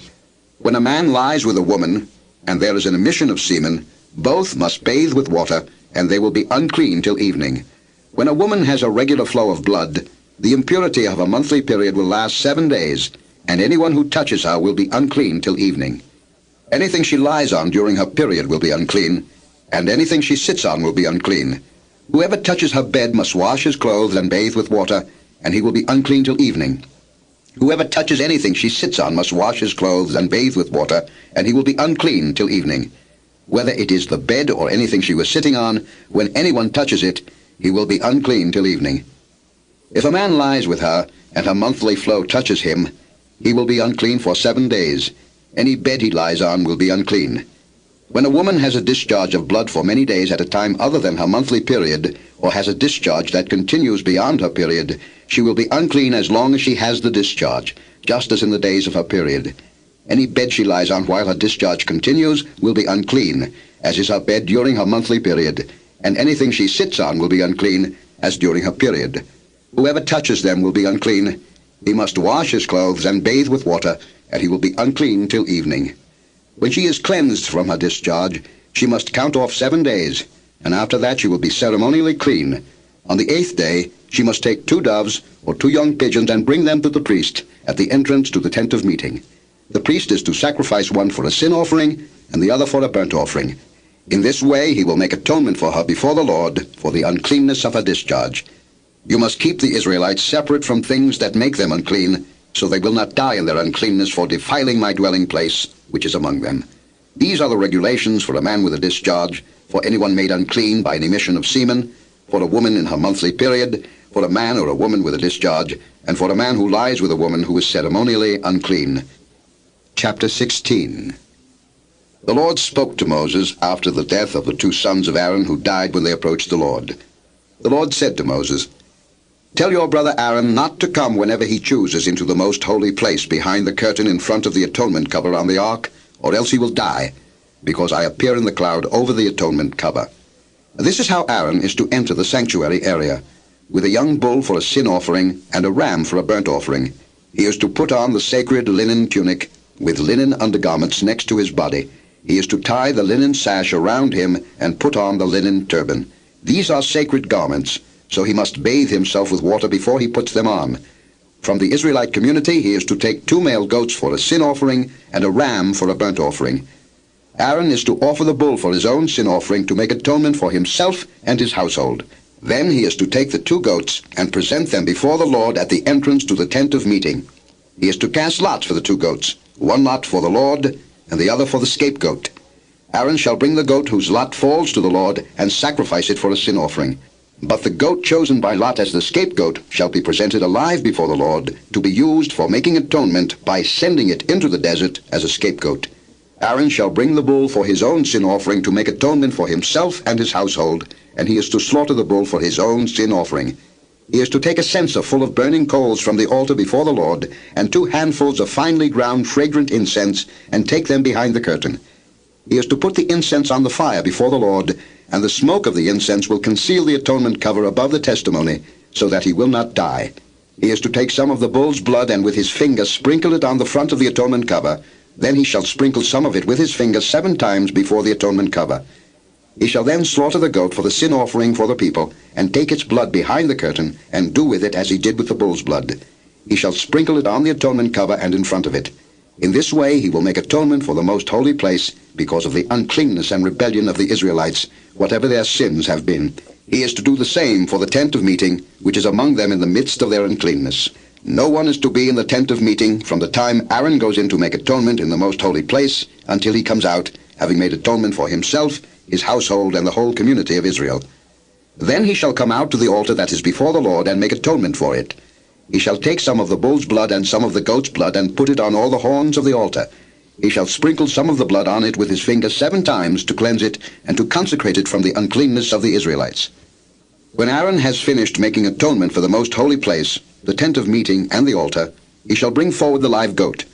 When a man lies with a woman, and there is an emission of semen, both must bathe with water, and they will be unclean till evening. When a woman has a regular flow of blood, the impurity of a monthly period will last 7 days, and anyone who touches her will be unclean till evening. Anything she lies on during her period will be unclean, and anything she sits on will be unclean. Whoever touches her bed must wash his clothes and bathe with water, and he will be unclean till evening. Whoever touches anything she sits on must wash his clothes and bathe with water, and he will be unclean till evening. Whether it is the bed or anything she was sitting on, when anyone touches it, he will be unclean till evening. If a man lies with her, and her monthly flow touches him, he will be unclean for 7 days. Any bed he lies on will be unclean. When a woman has a discharge of blood for many days at a time other than her monthly period, or has a discharge that continues beyond her period, she will be unclean as long as she has the discharge, just as in the days of her period. Any bed she lies on while her discharge continues will be unclean, as is her bed during her monthly period, and anything she sits on will be unclean, as during her period. Whoever touches them will be unclean. He must wash his clothes and bathe with water, and he will be unclean till evening. When she is cleansed from her discharge, she must count off 7 days, and after that she will be ceremonially clean. On the 8th day, she must take 2 doves or 2 young pigeons and bring them to the priest at the entrance to the tent of meeting. The priest is to sacrifice one for a sin offering and the other for a burnt offering. In this way he will make atonement for her before the Lord for the uncleanness of her discharge. You must keep the Israelites separate from things that make them unclean, so they will not die in their uncleanness for defiling my dwelling place, which is among them. These are the regulations for a man with a discharge, for anyone made unclean by an emission of semen, for a woman in her monthly period, for a man or a woman with a discharge, and for a man who lies with a woman who is ceremonially unclean. Chapter 16. The Lord spoke to Moses after the death of the 2 sons of Aaron who died when they approached the Lord. The Lord said to Moses, "Tell your brother Aaron not to come whenever he chooses into the most holy place behind the curtain in front of the atonement cover on the ark, or else he will die, because I appear in the cloud over the atonement cover." This is how Aaron is to enter the sanctuary area, with a young bull for a sin offering and a ram for a burnt offering. He is to put on the sacred linen tunic with linen undergarments next to his body. He is to tie the linen sash around him and put on the linen turban. These are sacred garments, so he must bathe himself with water before he puts them on. From the Israelite community he is to take 2 male goats for a sin offering and a ram for a burnt offering. Aaron is to offer the bull for his own sin offering to make atonement for himself and his household. Then he is to take the 2 goats and present them before the Lord at the entrance to the tent of meeting. He is to cast lots for the 2 goats, one lot for the Lord and the other for the scapegoat. Aaron shall bring the goat whose lot falls to the Lord and sacrifice it for a sin offering. But the goat chosen by lot as the scapegoat shall be presented alive before the Lord, to be used for making atonement by sending it into the desert as a scapegoat. Aaron shall bring the bull for his own sin offering to make atonement for himself and his household, and he is to slaughter the bull for his own sin offering. He is to take a censer full of burning coals from the altar before the Lord, and 2 handfuls of finely ground fragrant incense, and take them behind the curtain. He is to put the incense on the fire before the Lord, and the smoke of the incense will conceal the atonement cover above the testimony, so that he will not die. He is to take some of the bull's blood and with his finger sprinkle it on the front of the atonement cover. Then he shall sprinkle some of it with his finger 7 times before the atonement cover. He shall then slaughter the goat for the sin offering for the people, and take its blood behind the curtain, and do with it as he did with the bull's blood. He shall sprinkle it on the atonement cover and in front of it. In this way he will make atonement for the most holy place, because of the uncleanness and rebellion of the Israelites, whatever their sins have been. He is to do the same for the tent of meeting, which is among them in the midst of their uncleanness. No one is to be in the tent of meeting from the time Aaron goes in to make atonement in the most holy place, until he comes out, having made atonement for himself, his household, and the whole community of Israel. Then he shall come out to the altar that is before the Lord, and make atonement for it. He shall take some of the bull's blood and some of the goat's blood, and put it on all the horns of the altar. He shall sprinkle some of the blood on it with his finger 7 times to cleanse it, and to consecrate it from the uncleanness of the Israelites. When Aaron has finished making atonement for the most holy place, the tent of meeting, and the altar, he shall bring forward the live goat.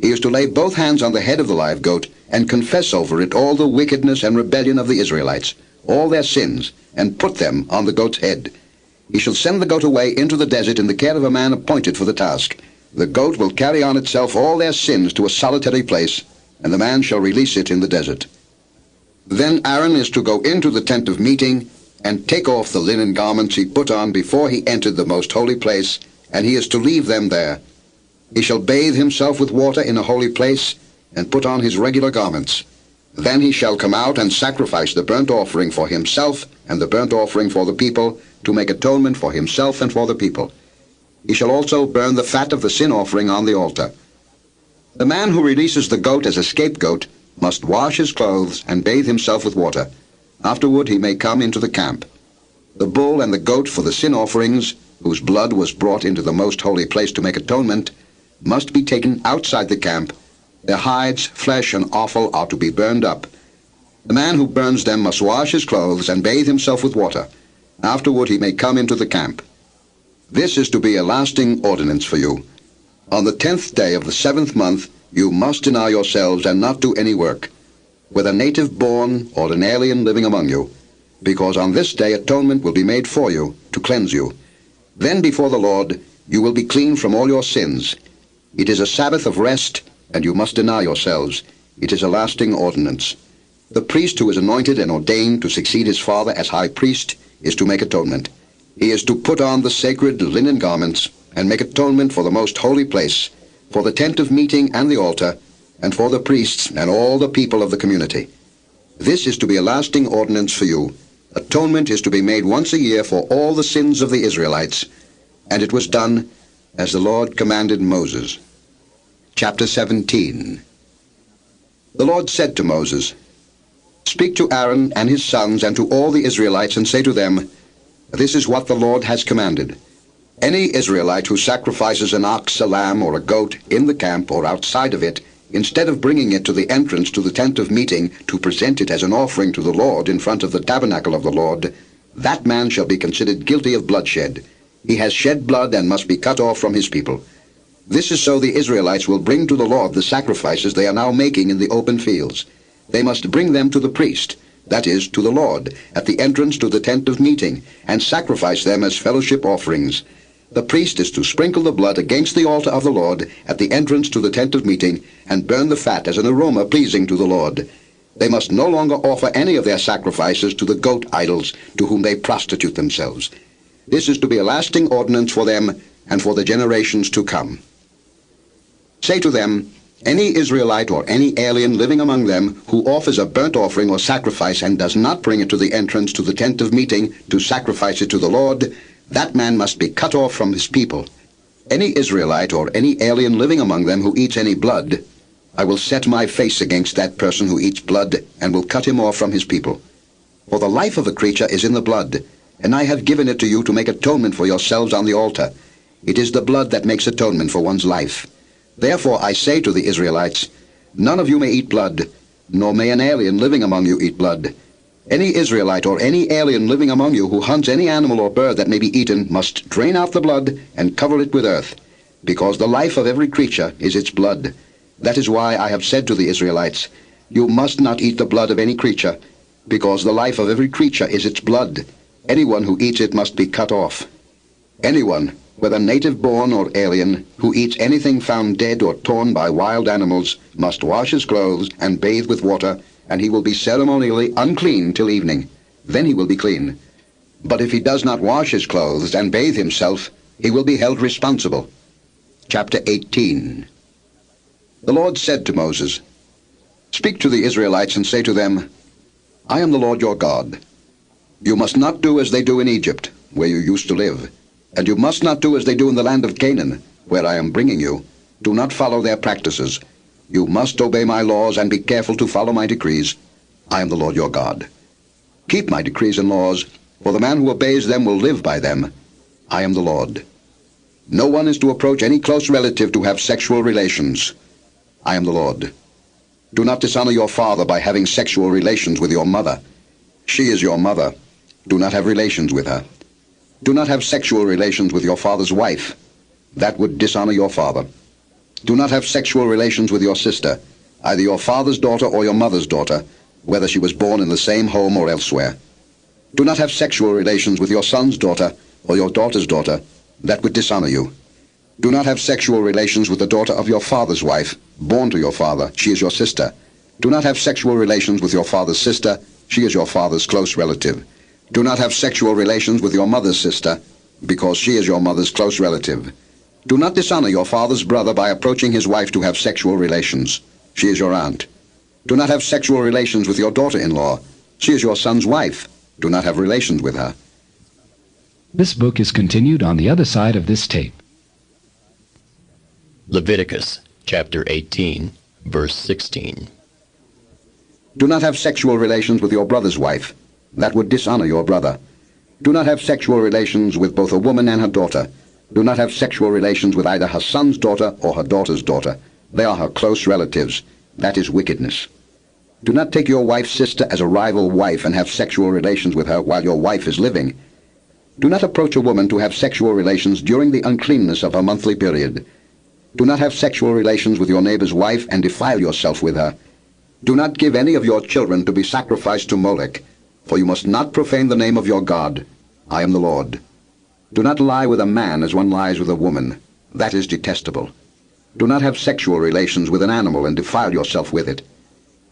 He is to lay both hands on the head of the live goat, and confess over it all the wickedness and rebellion of the Israelites, all their sins, and put them on the goat's head. He shall send the goat away into the desert in the care of a man appointed for the task. The goat will carry on itself all their sins to a solitary place, and the man shall release it in the desert. Then Aaron is to go into the tent of meeting, and take off the linen garments he put on before he entered the most holy place, and he is to leave them there. He shall bathe himself with water in a holy place, and put on his regular garments. Then he shall come out and sacrifice the burnt offering for himself and the burnt offering for the people, to make atonement for himself and for the people. He shall also burn the fat of the sin offering on the altar. The man who releases the goat as a scapegoat must wash his clothes and bathe himself with water. Afterward he may come into the camp. The bull and the goat for the sin offerings, whose blood was brought into the most holy place to make atonement, must be taken outside the camp. Their hides, flesh, and offal are to be burned up. The man who burns them must wash his clothes and bathe himself with water. Afterward he may come into the camp. This is to be a lasting ordinance for you. On the 10th day of the 7th month you must deny yourselves and not do any work, whether native born or an alien living among you, because on this day atonement will be made for you, to cleanse you. Then before the Lord you will be clean from all your sins. It is a Sabbath of rest, and you must deny yourselves. It is a lasting ordinance. The priest who is anointed and ordained to succeed his father as high priest is to make atonement. He is to put on the sacred linen garments and make atonement for the most holy place, for the tent of meeting and the altar, and for the priests and all the people of the community. This is to be a lasting ordinance for you. Atonement is to be made once a year for all the sins of the Israelites, and it was done as the Lord commanded Moses. Chapter 17. The Lord said to Moses, "Speak to Aaron and his sons and to all the Israelites, and say to them, This is what the Lord has commanded. Any Israelite who sacrifices an ox, a lamb, or a goat in the camp or outside of it, instead of bringing it to the entrance to the tent of meeting to present it as an offering to the Lord in front of the tabernacle of the Lord, that man shall be considered guilty of bloodshed. He has shed blood and must be cut off from his people. This is so the Israelites will bring to the Lord the sacrifices they are now making in the open fields. They must bring them to the priest, that is, to the Lord, at the entrance to the tent of meeting, and sacrifice them as fellowship offerings. The priest is to sprinkle the blood against the altar of the Lord at the entrance to the tent of meeting, and burn the fat as an aroma pleasing to the Lord. They must no longer offer any of their sacrifices to the goat idols to whom they prostitute themselves. This is to be a lasting ordinance for them and for the generations to come. Say to them, Any Israelite or any alien living among them who offers a burnt offering or sacrifice and does not bring it to the entrance to the tent of meeting to sacrifice it to the Lord, that man must be cut off from his people. Any Israelite or any alien living among them who eats any blood, I will set my face against that person who eats blood and will cut him off from his people. For the life of a creature is in the blood, and I have given it to you to make atonement for yourselves on the altar. It is the blood that makes atonement for one's life. Therefore I say to the Israelites, None of you may eat blood, nor may an alien living among you eat blood. Any Israelite or any alien living among you who hunts any animal or bird that may be eaten must drain out the blood and cover it with earth, because the life of every creature is its blood. That is why I have said to the Israelites, You must not eat the blood of any creature, because the life of every creature is its blood. Anyone who eats it must be cut off. Anyone, whether native-born or alien, who eats anything found dead or torn by wild animals, must wash his clothes and bathe with water, and he will be ceremonially unclean till evening. Then he will be clean. But if he does not wash his clothes and bathe himself, he will be held responsible. Chapter 18. The Lord said to Moses, Speak to the Israelites and say to them, I am the Lord your God. You must not do as they do in Egypt, where you used to live. And you must not do as they do in the land of Canaan, where I am bringing you. Do not follow their practices. You must obey my laws and be careful to follow my decrees. I am the Lord your God. Keep my decrees and laws, for the man who obeys them will live by them. I am the Lord. No one is to approach any close relative to have sexual relations. I am the Lord. Do not dishonor your father by having sexual relations with your mother. She is your mother. Do not have relations with her. Do not have sexual relations with your father's wife. That would dishonor your father. Do not have sexual relations with your sister, either your father's daughter or your mother's daughter, whether she was born in the same home or elsewhere. Do not have sexual relations with your son's daughter or your daughter's daughter. That would dishonor you. Do not have sexual relations with the daughter of your father's wife, born to your father. She is your sister. Do not have sexual relations with your father's sister. She is your father's close relative. Do not have sexual relations with your mother's sister, because she is your mother's close relative. Do not dishonor your father's brother by approaching his wife to have sexual relations. She is your aunt. Do not have sexual relations with your daughter-in-law. She is your son's wife. Do not have relations with her. This book is continued on the other side of this tape. Leviticus chapter 18, verse 16. Do not have sexual relations with your brother's wife. That would dishonor your brother. Do not have sexual relations with both a woman and her daughter. Do not have sexual relations with either her son's daughter or her daughter's daughter. They are her close relatives. That is wickedness. Do not take your wife's sister as a rival wife and have sexual relations with her while your wife is living. Do not approach a woman to have sexual relations during the uncleanness of her monthly period. Do not have sexual relations with your neighbor's wife and defile yourself with her. Do not give any of your children to be sacrificed to Molech, for you must not profane the name of your God. I am the Lord. Do not lie with a man as one lies with a woman. That is detestable. Do not have sexual relations with an animal and defile yourself with it.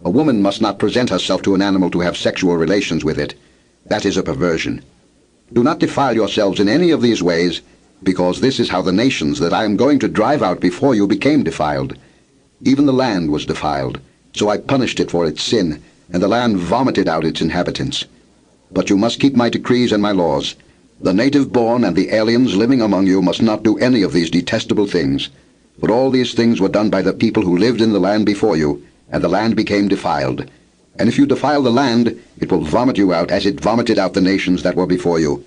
A woman must not present herself to an animal to have sexual relations with it. That is a perversion. Do not defile yourselves in any of these ways, because this is how the nations that I am going to drive out before you became defiled. Even the land was defiled, so I punished it for its sin, and the land vomited out its inhabitants. But you must keep my decrees and my laws. The native-born and the aliens living among you must not do any of these detestable things. For all these things were done by the people who lived in the land before you, and the land became defiled. And if you defile the land, it will vomit you out as it vomited out the nations that were before you.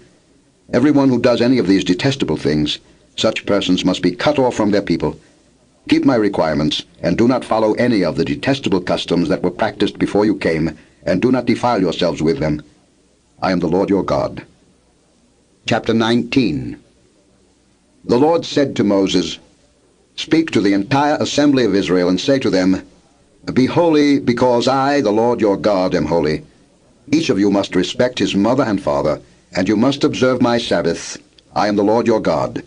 Everyone who does any of these detestable things, such persons must be cut off from their people. Keep my requirements, and do not follow any of the detestable customs that were practiced before you came, and do not defile yourselves with them. I am the Lord your God. Chapter 19. The Lord said to Moses, Speak to the entire assembly of Israel, and say to them, Be holy, because I, the Lord your God, am holy. Each of you must respect his mother and father, and you must observe my Sabbaths. I am the Lord your God.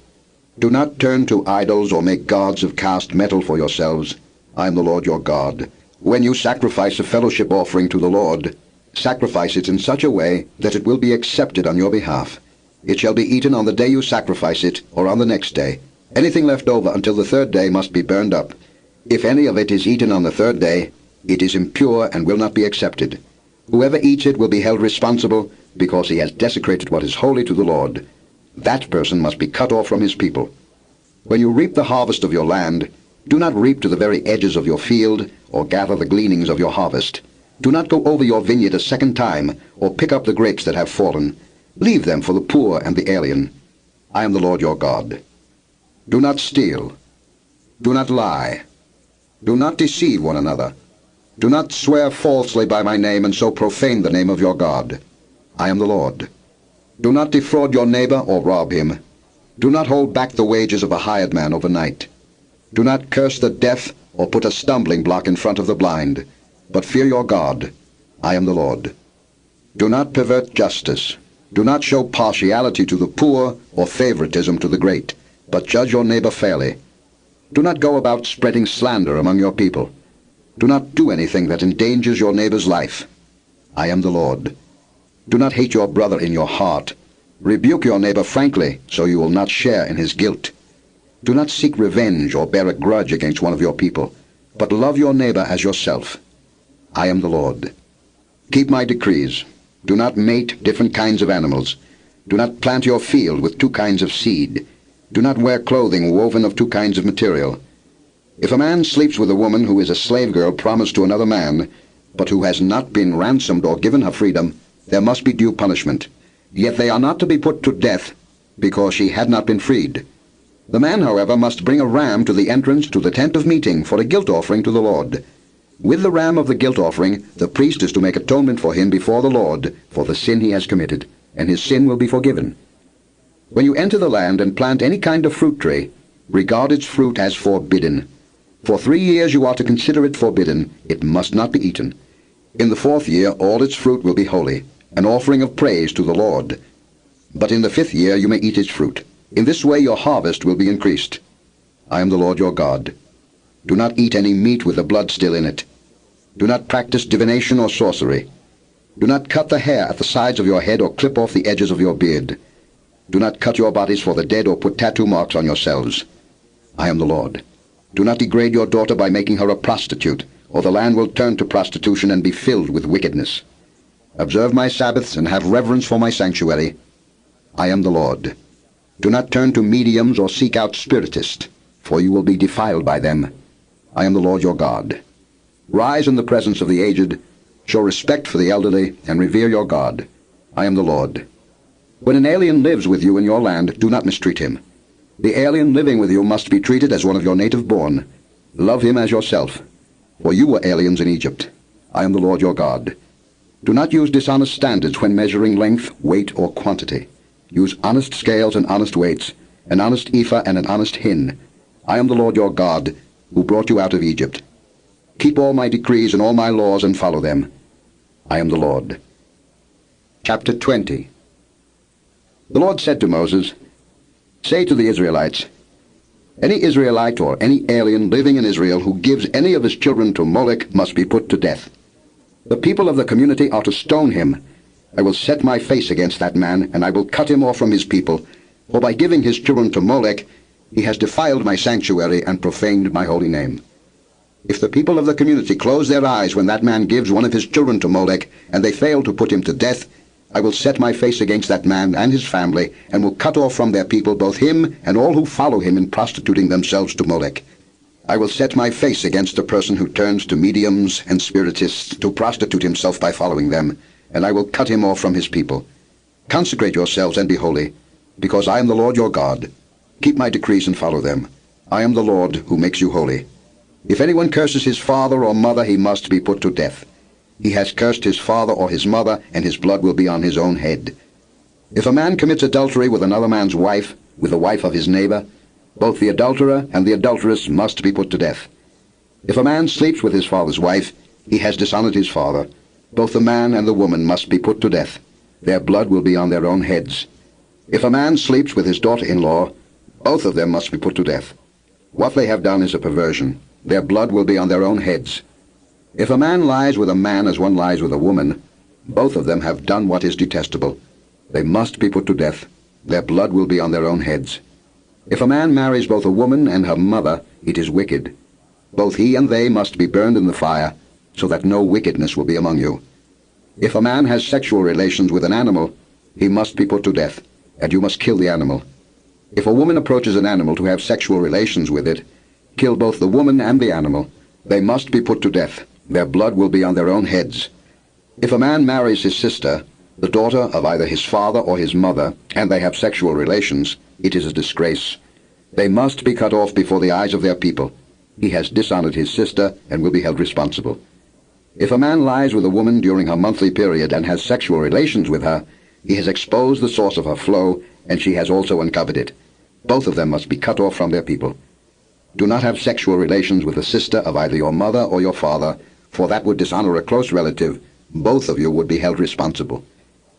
Do not turn to idols or make gods of cast metal for yourselves. I am the Lord your God. When you sacrifice a fellowship offering to the Lord, sacrifice it in such a way that it will be accepted on your behalf. It shall be eaten on the day you sacrifice it, or on the next day. Anything left over until the third day must be burned up. If any of it is eaten on the third day, it is impure and will not be accepted. Whoever eats it will be held responsible, because he has desecrated what is holy to the Lord. That person must be cut off from his people. When you reap the harvest of your land, do not reap to the very edges of your field, or gather the gleanings of your harvest. Do not go over your vineyard a second time, or pick up the grapes that have fallen. Leave them for the poor and the alien. I am the Lord your God. Do not steal. Do not lie. Do not deceive one another. Do not swear falsely by my name and so profane the name of your God. I am the Lord. Do not defraud your neighbor or rob him. Do not hold back the wages of a hired man overnight. Do not curse the deaf or put a stumbling block in front of the blind, but fear your God. I am the Lord. Do not pervert justice. Do not show partiality to the poor or favoritism to the great, but judge your neighbor fairly. Do not go about spreading slander among your people. Do not do anything that endangers your neighbor's life. I am the Lord. Do not hate your brother in your heart. Rebuke your neighbor frankly, so you will not share in his guilt. Do not seek revenge or bear a grudge against one of your people, but love your neighbor as yourself. I am the Lord. Keep my decrees. Do not mate different kinds of animals. Do not plant your field with two kinds of seed. Do not wear clothing woven of two kinds of material. If a man sleeps with a woman who is a slave girl promised to another man, but who has not been ransomed or given her freedom, there must be due punishment. Yet they are not to be put to death, because she had not been freed. The man, however, must bring a ram to the entrance to the tent of meeting for a guilt offering to the Lord. With the ram of the guilt offering, the priest is to make atonement for him before the Lord for the sin he has committed, and his sin will be forgiven. When you enter the land and plant any kind of fruit tree, regard its fruit as forbidden. For 3 years you are to consider it forbidden. It must not be eaten. In the 4th year all its fruit will be holy, an offering of praise to the Lord. But in the 5th year you may eat its fruit. In this way your harvest will be increased. I am the Lord your God. Do not eat any meat with the blood still in it. Do not practice divination or sorcery. Do not cut the hair at the sides of your head or clip off the edges of your beard. Do not cut your bodies for the dead or put tattoo marks on yourselves. I am the Lord. Do not degrade your daughter by making her a prostitute, or the land will turn to prostitution and be filled with wickedness. Observe my Sabbaths and have reverence for my sanctuary. I am the Lord. Do not turn to mediums or seek out spiritists, for you will be defiled by them. I am the Lord your God. Rise in the presence of the aged, show respect for the elderly, and revere your God. I am the Lord. When an alien lives with you in your land, do not mistreat him. The alien living with you must be treated as one of your native born. Love him as yourself, for you were aliens in Egypt. I am the Lord your God. Do not use dishonest standards when measuring length, weight, or quantity. Use honest scales and honest weights, an honest ephah and an honest hin. I am the Lord your God, who brought you out of Egypt. Keep all my decrees and all my laws and follow them. I am the Lord. Chapter 20. The Lord said to Moses, Say to the Israelites, Any Israelite or any alien living in Israel who gives any of his children to Molech must be put to death. The people of the community are to stone him. I will set my face against that man, and I will cut him off from his people, for by giving his children to Molech, he has defiled my sanctuary and profaned my holy name. If the people of the community close their eyes when that man gives one of his children to Molech, and they fail to put him to death, I will set my face against that man and his family, and will cut off from their people both him and all who follow him in prostituting themselves to Molech. I will set my face against the person who turns to mediums and spiritists to prostitute himself by following them, and I will cut him off from his people. Consecrate yourselves and be holy, because I am the Lord your God. Keep my decrees and follow them. I am the Lord who makes you holy. If anyone curses his father or mother, he must be put to death. He has cursed his father or his mother, and his blood will be on his own head. If a man commits adultery with another man's wife, with the wife of his neighbor, both the adulterer and the adulteress must be put to death. If a man sleeps with his father's wife, he has dishonored his father. Both the man and the woman must be put to death. Their blood will be on their own heads. If a man sleeps with his daughter-in-law, both of them must be put to death. What they have done is a perversion. Their blood will be on their own heads. If a man lies with a man as one lies with a woman, both of them have done what is detestable. They must be put to death. Their blood will be on their own heads. If a man marries both a woman and her mother, it is wicked. Both he and they must be burned in the fire, so that no wickedness will be among you. If a man has sexual relations with an animal, he must be put to death, and you must kill the animal. If a woman approaches an animal to have sexual relations with it, kill both the woman and the animal. They must be put to death. Their blood will be on their own heads. If a man marries his sister, the daughter of either his father or his mother, and they have sexual relations, it is a disgrace. They must be cut off before the eyes of their people. He has dishonored his sister and will be held responsible. If a man lies with a woman during her monthly period and has sexual relations with her, he has exposed the source of her flow, and she has also uncovered it. Both of them must be cut off from their people. Do not have sexual relations with the sister of either your mother or your father, for that would dishonor a close relative. Both of you would be held responsible.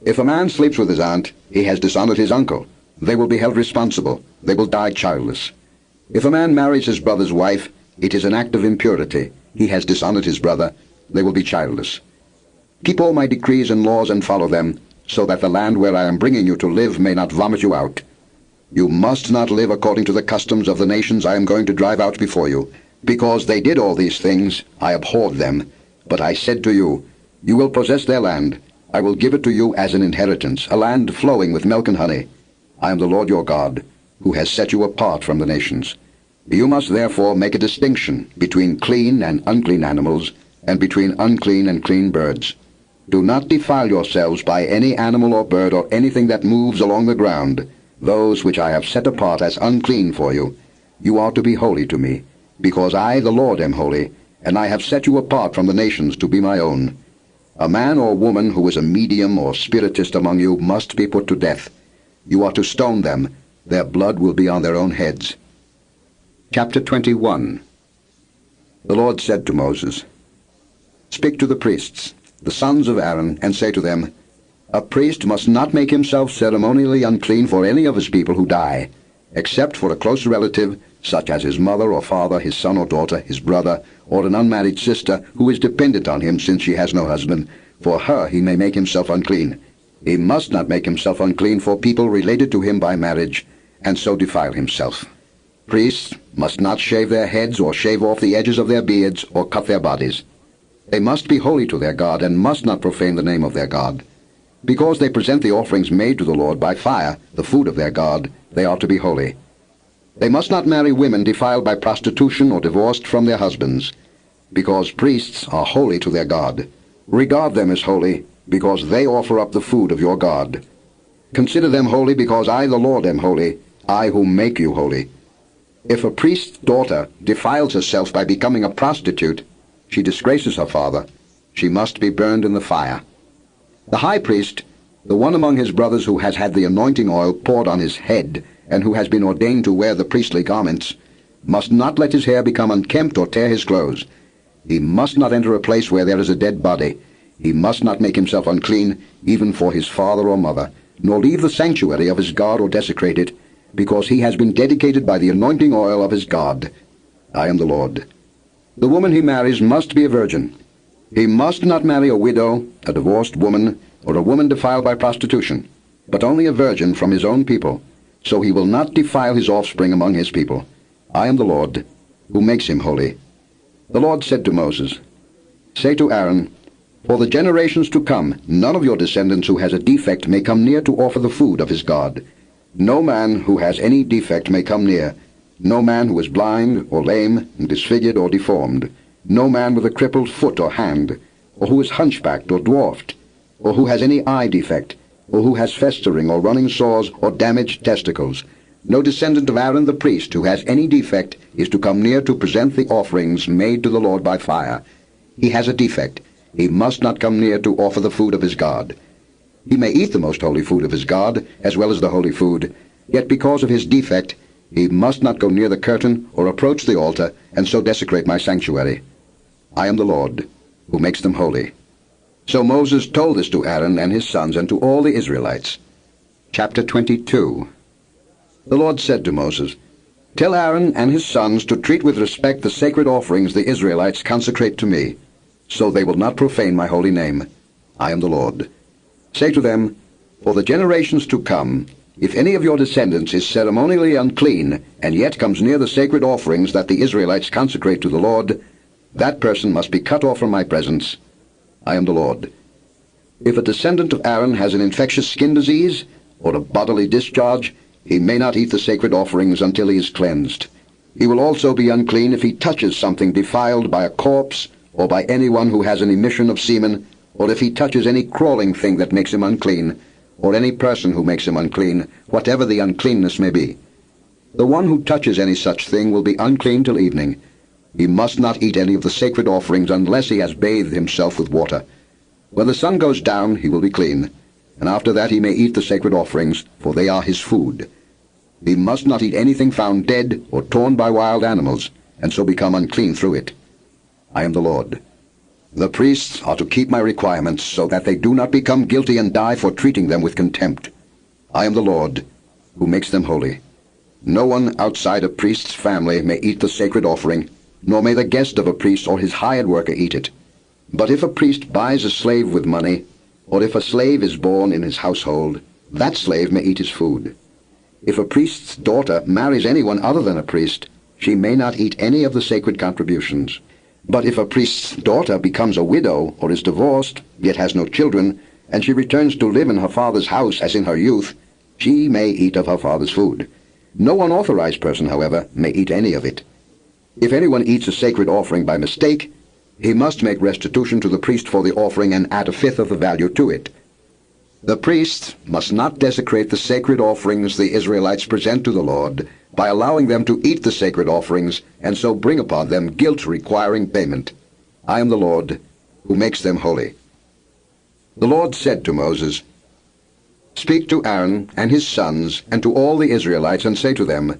If a man sleeps with his aunt, he has dishonored his uncle. They will be held responsible. They will die childless. If a man marries his brother's wife, it is an act of impurity. He has dishonored his brother. They will be childless. Keep all my decrees and laws and follow them, so that the land where I am bringing you to live may not vomit you out. You must not live according to the customs of the nations I am going to drive out before you. Because they did all these things, I abhorred them. But I said to you, You will possess their land. I will give it to you as an inheritance, a land flowing with milk and honey. I am the Lord your God, who has set you apart from the nations. You must therefore make a distinction between clean and unclean animals, and between unclean and clean birds. Do not defile yourselves by any animal or bird or anything that moves along the ground, those which I have set apart as unclean for you. You are to be holy to me, because I, the Lord, am holy, and I have set you apart from the nations to be my own. A man or woman who is a medium or spiritist among you must be put to death. You are to stone them. Their blood will be on their own heads. Chapter 21. The Lord said to Moses, Speak to the priests, the sons of Aaron, and say to them, A priest must not make himself ceremonially unclean for any of his people who die, except for a close relative, such as his mother or father, his son or daughter, his brother, or an unmarried sister who is dependent on him since she has no husband. For her he may make himself unclean. He must not make himself unclean for people related to him by marriage, and so defile himself. Priests must not shave their heads or shave off the edges of their beards or cut their bodies. They must be holy to their God and must not profane the name of their God. Because they present the offerings made to the Lord by fire, the food of their God, they are to be holy. They must not marry women defiled by prostitution or divorced from their husbands, because priests are holy to their God. Regard them as holy, because they offer up the food of your God. Consider them holy, because I, the Lord, am holy, I who make you holy. If a priest's daughter defiles herself by becoming a prostitute, she disgraces her father. She must be burned in the fire. The high priest, the one among his brothers who has had the anointing oil poured on his head, and who has been ordained to wear the priestly garments, must not let his hair become unkempt or tear his clothes. He must not enter a place where there is a dead body. He must not make himself unclean, even for his father or mother, nor leave the sanctuary of his God or desecrate it, because he has been dedicated by the anointing oil of his God. I am the Lord. The woman he marries must be a virgin. He must not marry a widow, a divorced woman, or a woman defiled by prostitution, but only a virgin from his own people, so he will not defile his offspring among his people. I am the Lord, who makes him holy. The Lord said to Moses, Say to Aaron, For the generations to come, none of your descendants who has a defect may come near to offer the food of his God. No man who has any defect may come near, no man who is blind, or lame, disfigured, or deformed, no man with a crippled foot or hand, or who is hunchbacked or dwarfed, or who has any eye defect, or who has festering or running sores or damaged testicles. No descendant of Aaron the priest who has any defect is to come near to present the offerings made to the Lord by fire. He has a defect. He must not come near to offer the food of his God. He may eat the most holy food of his God, as well as the holy food, yet because of his defect, he must not go near the curtain or approach the altar, and so desecrate my sanctuary. I am the Lord, who makes them holy. So Moses told this to Aaron and his sons and to all the Israelites. Chapter 22. The Lord said to Moses, Tell Aaron and his sons to treat with respect the sacred offerings the Israelites consecrate to me, so they will not profane my holy name. I am the Lord. Say to them, For the generations to come, if any of your descendants is ceremonially unclean, and yet comes near the sacred offerings that the Israelites consecrate to the Lord, that person must be cut off from my presence. I am the Lord. If a descendant of Aaron has an infectious skin disease, or a bodily discharge, he may not eat the sacred offerings until he is cleansed. He will also be unclean if he touches something defiled by a corpse, or by anyone who has an emission of semen, or if he touches any crawling thing that makes him unclean, or any person who makes him unclean, whatever the uncleanness may be. The one who touches any such thing will be unclean till evening. He must not eat any of the sacred offerings unless he has bathed himself with water. When the sun goes down, he will be clean, and after that he may eat the sacred offerings, for they are his food. He must not eat anything found dead or torn by wild animals, and so become unclean through it. I am the Lord. The priests are to keep my requirements, so that they do not become guilty and die for treating them with contempt. I am the Lord, who makes them holy. No one outside a priest's family may eat the sacred offering, nor may the guest of a priest or his hired worker eat it. But if a priest buys a slave with money, or if a slave is born in his household, that slave may eat his food. If a priest's daughter marries anyone other than a priest, she may not eat any of the sacred contributions. But if a priest's daughter becomes a widow or is divorced, yet has no children, and she returns to live in her father's house as in her youth, she may eat of her father's food. No unauthorized person, however, may eat any of it. If anyone eats a sacred offering by mistake, he must make restitution to the priest for the offering and add a fifth of the value to it. The priest must not desecrate the sacred offerings the Israelites present to the Lord by allowing them to eat the sacred offerings and so bring upon them guilt requiring payment. I am the Lord, who makes them holy. The Lord said to Moses, Speak to Aaron and his sons and to all the Israelites and say to them,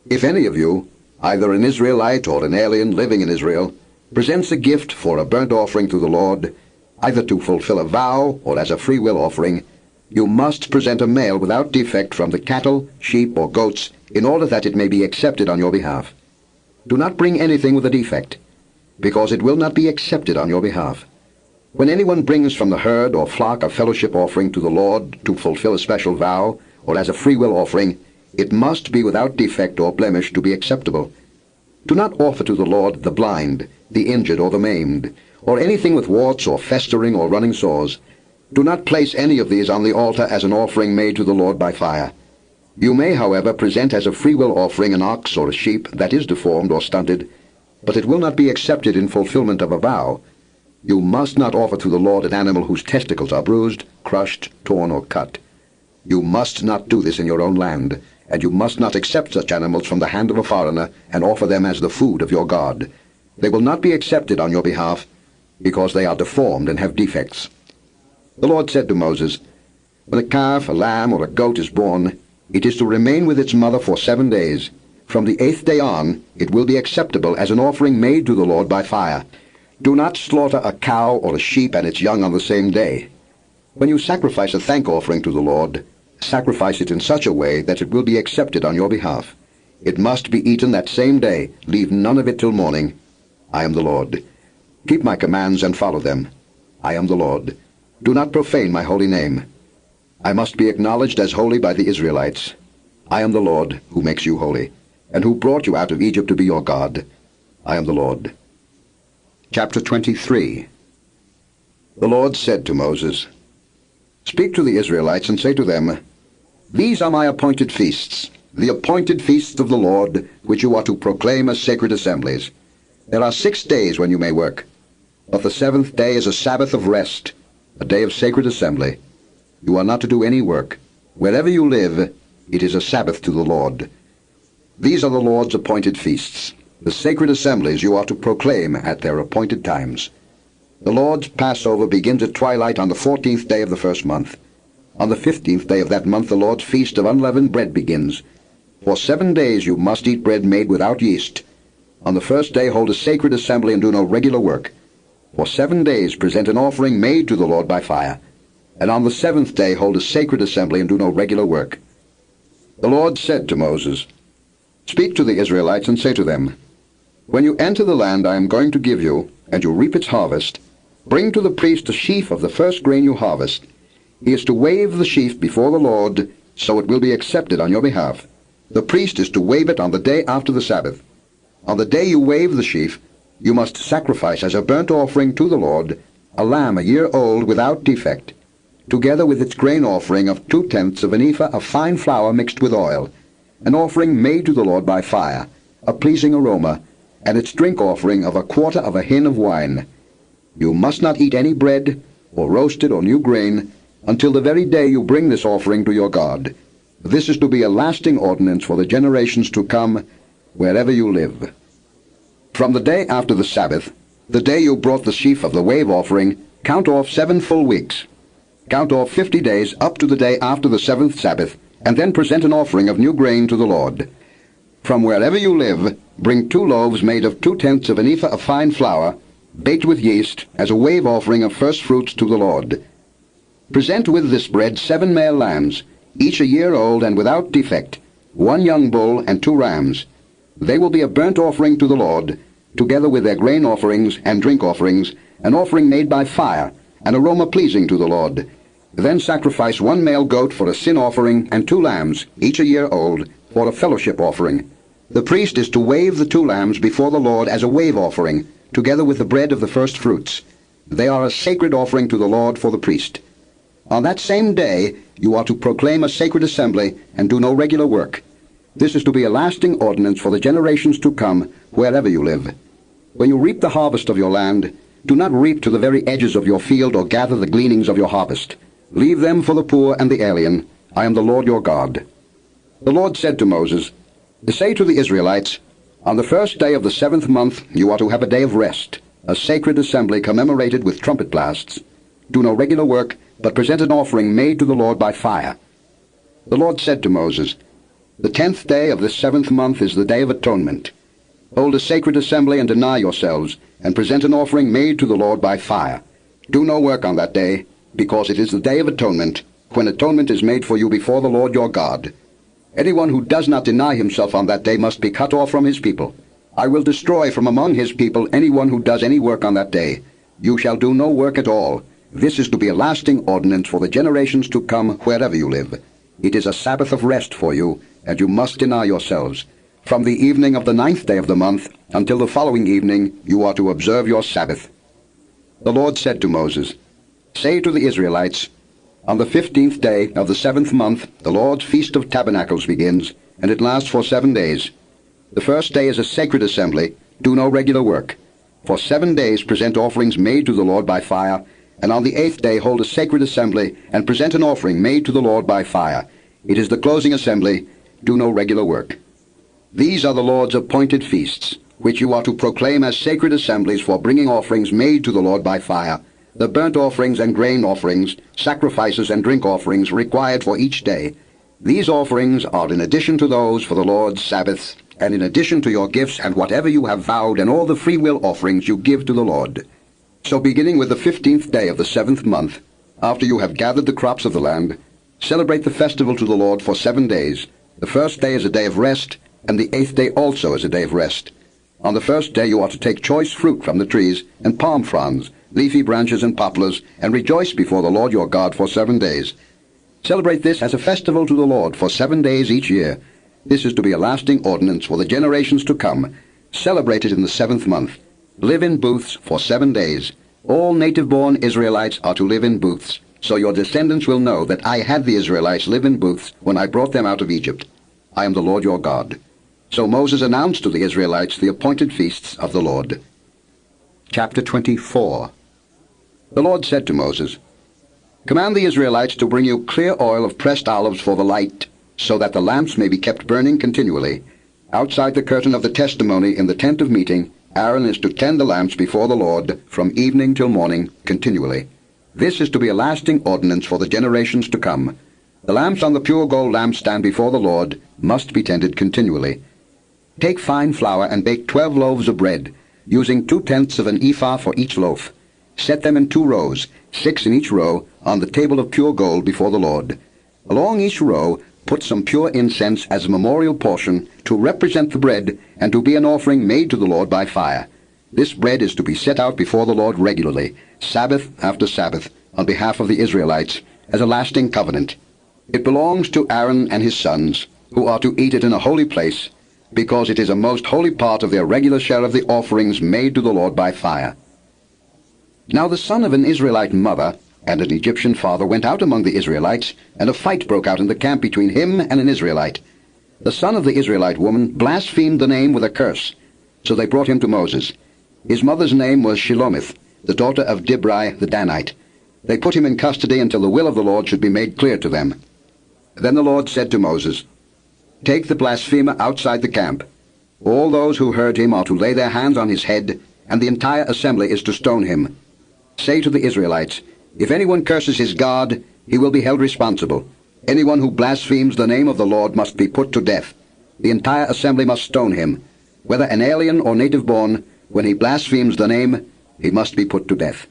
If any of you, either an Israelite or an alien living in Israel, presents a gift for a burnt offering to the Lord, either to fulfill a vow or as a free-will offering, you must present a male without defect from the cattle, sheep, or goats, in order that it may be accepted on your behalf. Do not bring anything with a defect, because it will not be accepted on your behalf. When anyone brings from the herd or flock a fellowship offering to the Lord to fulfill a special vow, or as a free-will offering, It must be without defect or blemish to be acceptable. Do not offer to the Lord the blind, the injured, or the maimed, or anything with warts or festering or running sores. Do not place any of these on the altar as an offering made to the Lord by fire. You may, however, present as a freewill offering an ox or a sheep that is deformed or stunted, but it will not be accepted in fulfillment of a vow. You must not offer to the Lord an animal whose testicles are bruised, crushed, torn, or cut. You must not do this in your own land, and you must not accept such animals from the hand of a foreigner and offer them as the food of your God. They will not be accepted on your behalf, because they are deformed and have defects. The Lord said to Moses, When a calf, a lamb, or a goat is born, it is to remain with its mother for 7 days. From the 8th day on, it will be acceptable as an offering made to the Lord by fire. Do not slaughter a cow or a sheep and its young on the same day. When you sacrifice a thank offering to the Lord, sacrifice it in such a way that it will be accepted on your behalf. It must be eaten that same day. Leave none of it till morning. I am the Lord. Keep my commands and follow them. I am the Lord. Do not profane my holy name. I must be acknowledged as holy by the Israelites. I am the Lord who makes you holy, and who brought you out of Egypt to be your God. I am the Lord. Chapter 23. The Lord said to Moses, Speak to the Israelites and say to them, These are my appointed feasts, the appointed feasts of the Lord, which you are to proclaim as sacred assemblies. There are 6 days when you may work, but the 7th day is a Sabbath of rest, a day of sacred assembly. You are not to do any work. Wherever you live, it is a Sabbath to the Lord. These are the Lord's appointed feasts, the sacred assemblies you are to proclaim at their appointed times. The Lord's Passover begins at twilight on the 14th day of the first month. On the 15th day of that month the Lord's feast of unleavened bread begins. For 7 days you must eat bread made without yeast. On the first day hold a sacred assembly and do no regular work. For 7 days present an offering made to the Lord by fire. And on the 7th day hold a sacred assembly and do no regular work. The Lord said to Moses, Speak to the Israelites and say to them, When you enter the land I am going to give you, and you reap its harvest, bring to the priest a sheaf of the first grain you harvest. He is to wave the sheaf before the Lord, so it will be accepted on your behalf. The priest is to wave it on the day after the Sabbath. On the day you wave the sheaf, you must sacrifice as a burnt offering to the Lord a lamb a year old without defect, together with its grain offering of 2/10 of an ephah of fine flour mixed with oil, an offering made to the Lord by fire, a pleasing aroma, and its drink offering of 1/4 of a hin of wine. You must not eat any bread, or roasted or new grain, until the very day you bring this offering to your God. This is to be a lasting ordinance for the generations to come, wherever you live. From the day after the Sabbath, the day you brought the sheaf of the wave offering, count off 7 full weeks. Count off 50 days up to the day after the 7th Sabbath, and then present an offering of new grain to the Lord. From wherever you live, bring 2 loaves made of 2/10 of an ephah of fine flour, baked with yeast, as a wave offering of first fruits to the Lord. Present with this bread 7 male lambs, each a year old and without defect, 1 young bull and 2 rams. They will be a burnt offering to the Lord, together with their grain offerings and drink offerings, an offering made by fire, an aroma pleasing to the Lord. Then sacrifice 1 male goat for a sin offering and 2 lambs, each a year old, for a fellowship offering. The priest is to wave the 2 lambs before the Lord as a wave offering, together with the bread of the first fruits. They are a sacred offering to the Lord for the priest. On that same day you are to proclaim a sacred assembly and do no regular work. This is to be a lasting ordinance for the generations to come, wherever you live. When you reap the harvest of your land, do not reap to the very edges of your field or gather the gleanings of your harvest. Leave them for the poor and the alien. I am the Lord your God. The Lord said to Moses, Say to the Israelites, On the first day of the 7th month you are to have a day of rest, a sacred assembly commemorated with trumpet blasts. Do no regular work, but present an offering made to the Lord by fire. The Lord said to Moses, The 10th day of this 7th month is the Day of Atonement. Hold a sacred assembly and deny yourselves, and present an offering made to the Lord by fire. Do no work on that day, because it is the Day of Atonement, when atonement is made for you before the Lord your God. Anyone who does not deny himself on that day must be cut off from his people. I will destroy from among his people anyone who does any work on that day. You shall do no work at all. This is to be a lasting ordinance for the generations to come wherever you live. It is a Sabbath of rest for you, and you must deny yourselves. From the evening of the 9th day of the month until the following evening you are to observe your Sabbath. The Lord said to Moses, Say to the Israelites, On the 15th day of the 7th month the Lord's Feast of Tabernacles begins, and it lasts for 7 days. The first day is a sacred assembly. Do no regular work. For 7 days present offerings made to the Lord by fire, and on the 8th day hold a sacred assembly, and present an offering made to the Lord by fire. It is the closing assembly. Do no regular work. These are the Lord's appointed feasts, which you are to proclaim as sacred assemblies for bringing offerings made to the Lord by fire, the burnt offerings and grain offerings, sacrifices and drink offerings required for each day. These offerings are in addition to those for the Lord's Sabbaths, and in addition to your gifts and whatever you have vowed and all the freewill offerings you give to the Lord. So beginning with the 15th day of the 7th month, after you have gathered the crops of the land, celebrate the festival to the Lord for 7 days. The first day is a day of rest, and the 8th day also is a day of rest. On the first day you are to take choice fruit from the trees, and palm fronds, leafy branches and poplars, and rejoice before the Lord your God for 7 days. Celebrate this as a festival to the Lord for 7 days each year. This is to be a lasting ordinance for the generations to come. Celebrate it in the 7th month. Live in booths for 7 days. All native-born Israelites are to live in booths, so your descendants will know that I had the Israelites live in booths when I brought them out of Egypt. I am the Lord your God. So Moses announced to the Israelites the appointed feasts of the Lord. Chapter 24. The Lord said to Moses, Command the Israelites to bring you clear oil of pressed olives for the light, so that the lamps may be kept burning continually. Outside the curtain of the testimony in the tent of meeting, Aaron is to tend the lamps before the Lord from evening till morning continually. This is to be a lasting ordinance for the generations to come. The lamps on the pure gold lampstand before the Lord must be tended continually. Take fine flour and bake 12 loaves of bread, using 2/10 of an ephah for each loaf. Set them in 2 rows, 6 in each row, on the table of pure gold before the Lord. Along each row, put some pure incense as a memorial portion to represent the bread and to be an offering made to the Lord by fire. This bread is to be set out before the Lord regularly, Sabbath after Sabbath, on behalf of the Israelites, as a lasting covenant. It belongs to Aaron and his sons, who are to eat it in a holy place, because it is a most holy part of their regular share of the offerings made to the Lord by fire. Now the son of an Israelite mother and an Egyptian father went out among the Israelites, and a fight broke out in the camp between him and an Israelite. The son of the Israelite woman blasphemed the name with a curse, so they brought him to Moses. His mother's name was Shelomith, the daughter of Dibri the Danite. They put him in custody until the will of the Lord should be made clear to them. Then the Lord said to Moses, Take the blasphemer outside the camp. All those who heard him are to lay their hands on his head, and the entire assembly is to stone him. Say to the Israelites, If anyone curses his God, he will be held responsible. Anyone who blasphemes the name of the Lord must be put to death. The entire assembly must stone him. Whether an alien or native-born, when he blasphemes the name, he must be put to death.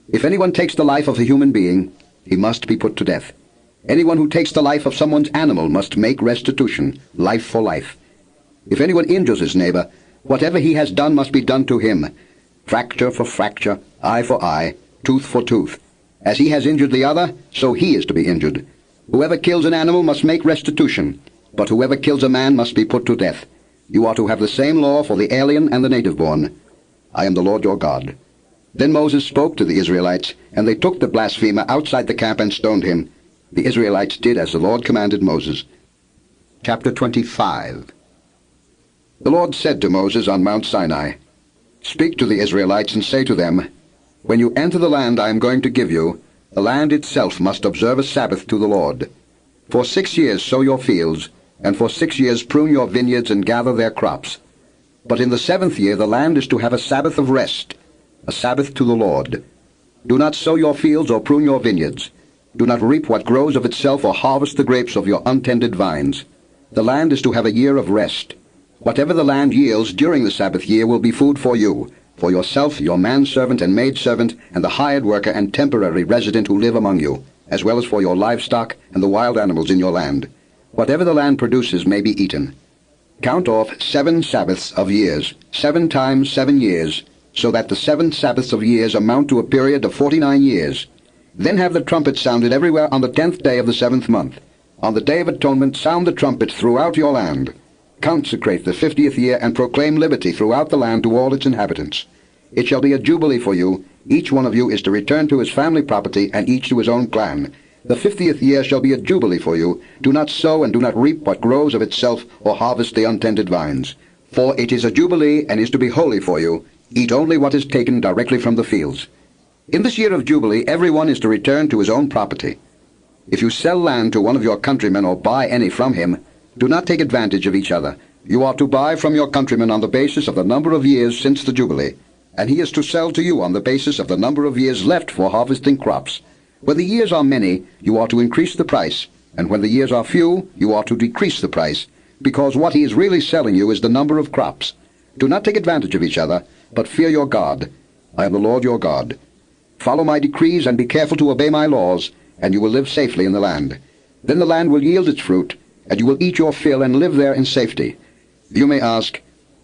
If anyone takes the life of a human being, he must be put to death. Anyone who takes the life of someone's animal must make restitution, life for life. If anyone injures his neighbor, whatever he has done must be done to him. Fracture for fracture, eye for eye, tooth for tooth. As he has injured the other, so he is to be injured. Whoever kills an animal must make restitution, but whoever kills a man must be put to death. You are to have the same law for the alien and the native-born. I am the Lord your God. Then Moses spoke to the Israelites, and they took the blasphemer outside the camp and stoned him. The Israelites did as the Lord commanded Moses. Chapter 25. The Lord said to Moses on Mount Sinai, Speak to the Israelites and say to them, When you enter the land I am going to give you, the land itself must observe a Sabbath to the Lord. For 6 years sow your fields, and for 6 years prune your vineyards and gather their crops. But in the 7th year the land is to have a Sabbath of rest, a Sabbath to the Lord. Do not sow your fields or prune your vineyards. Do not reap what grows of itself or harvest the grapes of your untended vines. The land is to have a year of rest. Whatever the land yields during the Sabbath year will be food for you, for yourself, your manservant and maidservant, and the hired worker and temporary resident who live among you, as well as for your livestock and the wild animals in your land. Whatever the land produces may be eaten. Count off 7 Sabbaths of years, 7 times 7 years, so that the 7 Sabbaths of years amount to a period of 49 years. Then have the trumpet sounded everywhere on the 10th day of the 7th month. On the Day of Atonement, sound the trumpet throughout your land. Consecrate the 50th year and proclaim liberty throughout the land to all its inhabitants. It shall be a jubilee for you. Each one of you is to return to his family property, and each to his own clan. The 50th year shall be a jubilee for you. Do not sow and do not reap what grows of itself, or harvest the untended vines. For it is a jubilee, and is to be holy for you. Eat only what is taken directly from the fields. In this year of jubilee, everyone is to return to his own property. If you sell land to one of your countrymen or buy any from him, do not take advantage of each other. You are to buy from your countryman on the basis of the number of years since the jubilee, and he is to sell to you on the basis of the number of years left for harvesting crops. When the years are many, you are to increase the price, and when the years are few, you are to decrease the price, because what he is really selling you is the number of crops. Do not take advantage of each other, but fear your God. I am the Lord your God. Follow my decrees and be careful to obey my laws, and you will live safely in the land. Then the land will yield its fruit, and you will eat your fill and live there in safety. You may ask,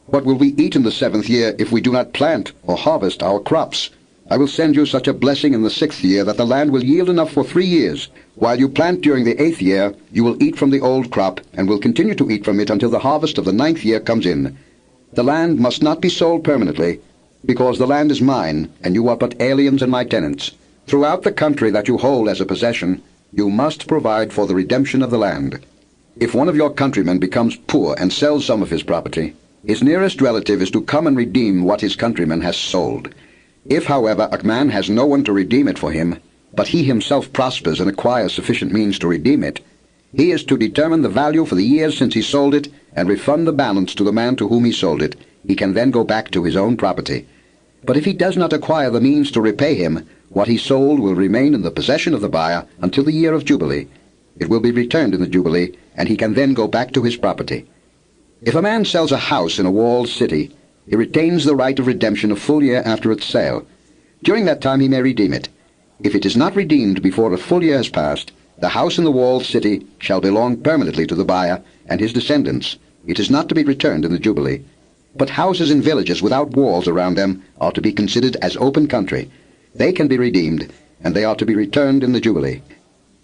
what will we eat in the 7th year if we do not plant or harvest our crops? I will send you such a blessing in the 6th year that the land will yield enough for 3 years. While you plant during the 8th year, you will eat from the old crop, and will continue to eat from it until the harvest of the 9th year comes in. The land must not be sold permanently, because the land is mine, and you are but aliens and my tenants. Throughout the country that you hold as a possession, you must provide for the redemption of the land. If one of your countrymen becomes poor and sells some of his property, his nearest relative is to come and redeem what his countryman has sold. If, however, a man has no one to redeem it for him, but he himself prospers and acquires sufficient means to redeem it, he is to determine the value for the years since he sold it, and refund the balance to the man to whom he sold it. He can then go back to his own property. But if he does not acquire the means to repay him, what he sold will remain in the possession of the buyer until the year of Jubilee. It will be returned in the Jubilee, and he can then go back to his property. If a man sells a house in a walled city, he retains the right of redemption a full year after its sale. During that time he may redeem it. If it is not redeemed before a full year has passed, the house in the walled city shall belong permanently to the buyer and his descendants. It is not to be returned in the Jubilee. But houses in villages without walls around them are to be considered as open country. They can be redeemed, and they are to be returned in the Jubilee.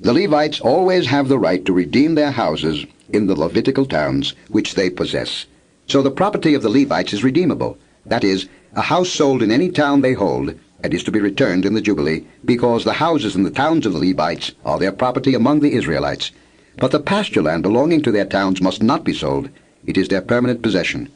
The Levites always have the right to redeem their houses in the Levitical towns which they possess. So the property of the Levites is redeemable. That is, a house sold in any town they hold, and is to be returned in the Jubilee, because the houses in the towns of the Levites are their property among the Israelites. But the pasture land belonging to their towns must not be sold. It is their permanent possession.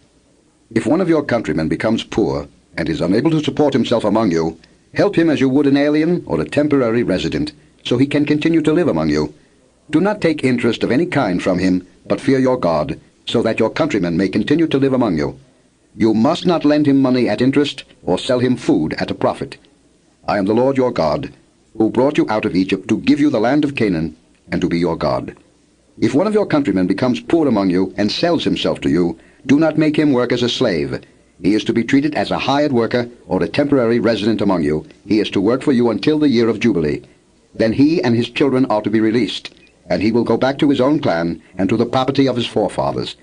If one of your countrymen becomes poor, and is unable to support himself among you, help him as you would an alien or a temporary resident, so he can continue to live among you. Do not take interest of any kind from him, but fear your God, so that your countrymen may continue to live among you. You must not lend him money at interest, or sell him food at a profit. I am the Lord your God, who brought you out of Egypt to give you the land of Canaan, and to be your God. If one of your countrymen becomes poor among you, and sells himself to you, do not make him work as a slave. He is to be treated as a hired worker, or a temporary resident among you. He is to work for you until the year of Jubilee. Then he and his children are to be released, and he will go back to his own clan, and to the property of his forefathers.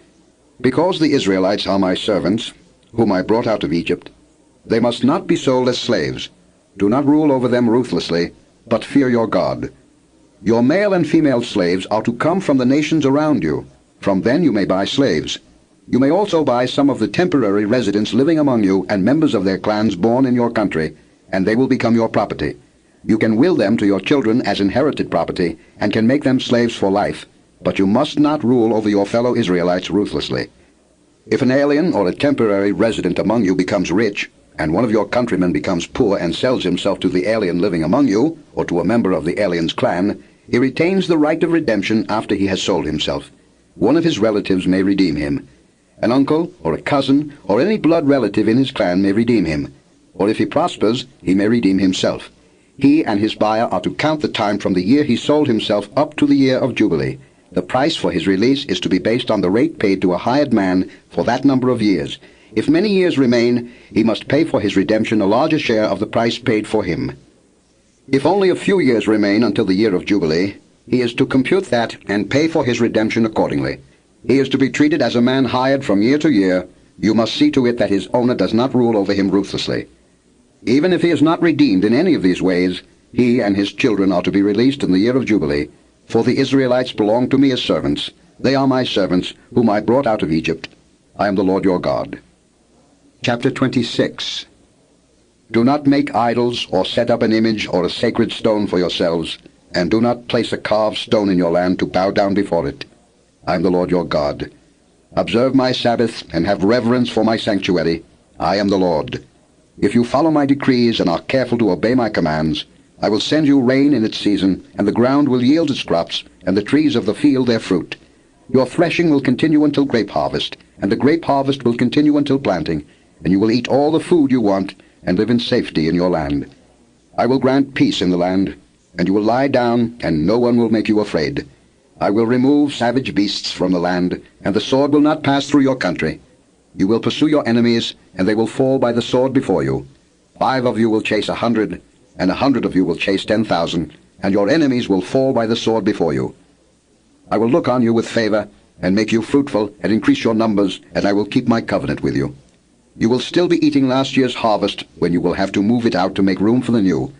Because the Israelites are my servants, whom I brought out of Egypt, they must not be sold as slaves. Do not rule over them ruthlessly, but fear your God. Your male and female slaves are to come from the nations around you. From then you may buy slaves. You may also buy some of the temporary residents living among you and members of their clans born in your country, and they will become your property. You can will them to your children as inherited property, and can make them slaves for life, but you must not rule over your fellow Israelites ruthlessly. If an alien or a temporary resident among you becomes rich, and one of your countrymen becomes poor and sells himself to the alien living among you, or to a member of the alien's clan, he retains the right of redemption after he has sold himself. One of his relatives may redeem him. An uncle, or a cousin, or any blood relative in his clan may redeem him. Or if he prospers, he may redeem himself. He and his buyer are to count the time from the year he sold himself up to the year of Jubilee. The price for his release is to be based on the rate paid to a hired man for that number of years. If many years remain, he must pay for his redemption a larger share of the price paid for him. If only a few years remain until the year of Jubilee, he is to compute that and pay for his redemption accordingly. He is to be treated as a man hired from year to year. You must see to it that his owner does not rule over him ruthlessly. Even if he is not redeemed in any of these ways, he and his children are to be released in the year of Jubilee. For the Israelites belong to me as servants. They are my servants, whom I brought out of Egypt. I am the Lord your God. Chapter 26. Do not make idols, or set up an image or a sacred stone for yourselves, and do not place a carved stone in your land to bow down before it. I am the Lord your God. Observe my Sabbaths, and have reverence for my sanctuary. I am the Lord. If you follow my decrees and are careful to obey my commands, I will send you rain in its season, and the ground will yield its crops, and the trees of the field their fruit. Your threshing will continue until grape harvest, and the grape harvest will continue until planting, and you will eat all the food you want, and live in safety in your land. I will grant peace in the land, and you will lie down, and no one will make you afraid. I will remove savage beasts from the land, and the sword will not pass through your country. You will pursue your enemies, and they will fall by the sword before you. 5 of you will chase 100, and 100 of you will chase 10,000, and your enemies will fall by the sword before you. I will look on you with favor, and make you fruitful, and increase your numbers, and I will keep my covenant with you. You will still be eating last year's harvest, when you will have to move it out to make room for the new.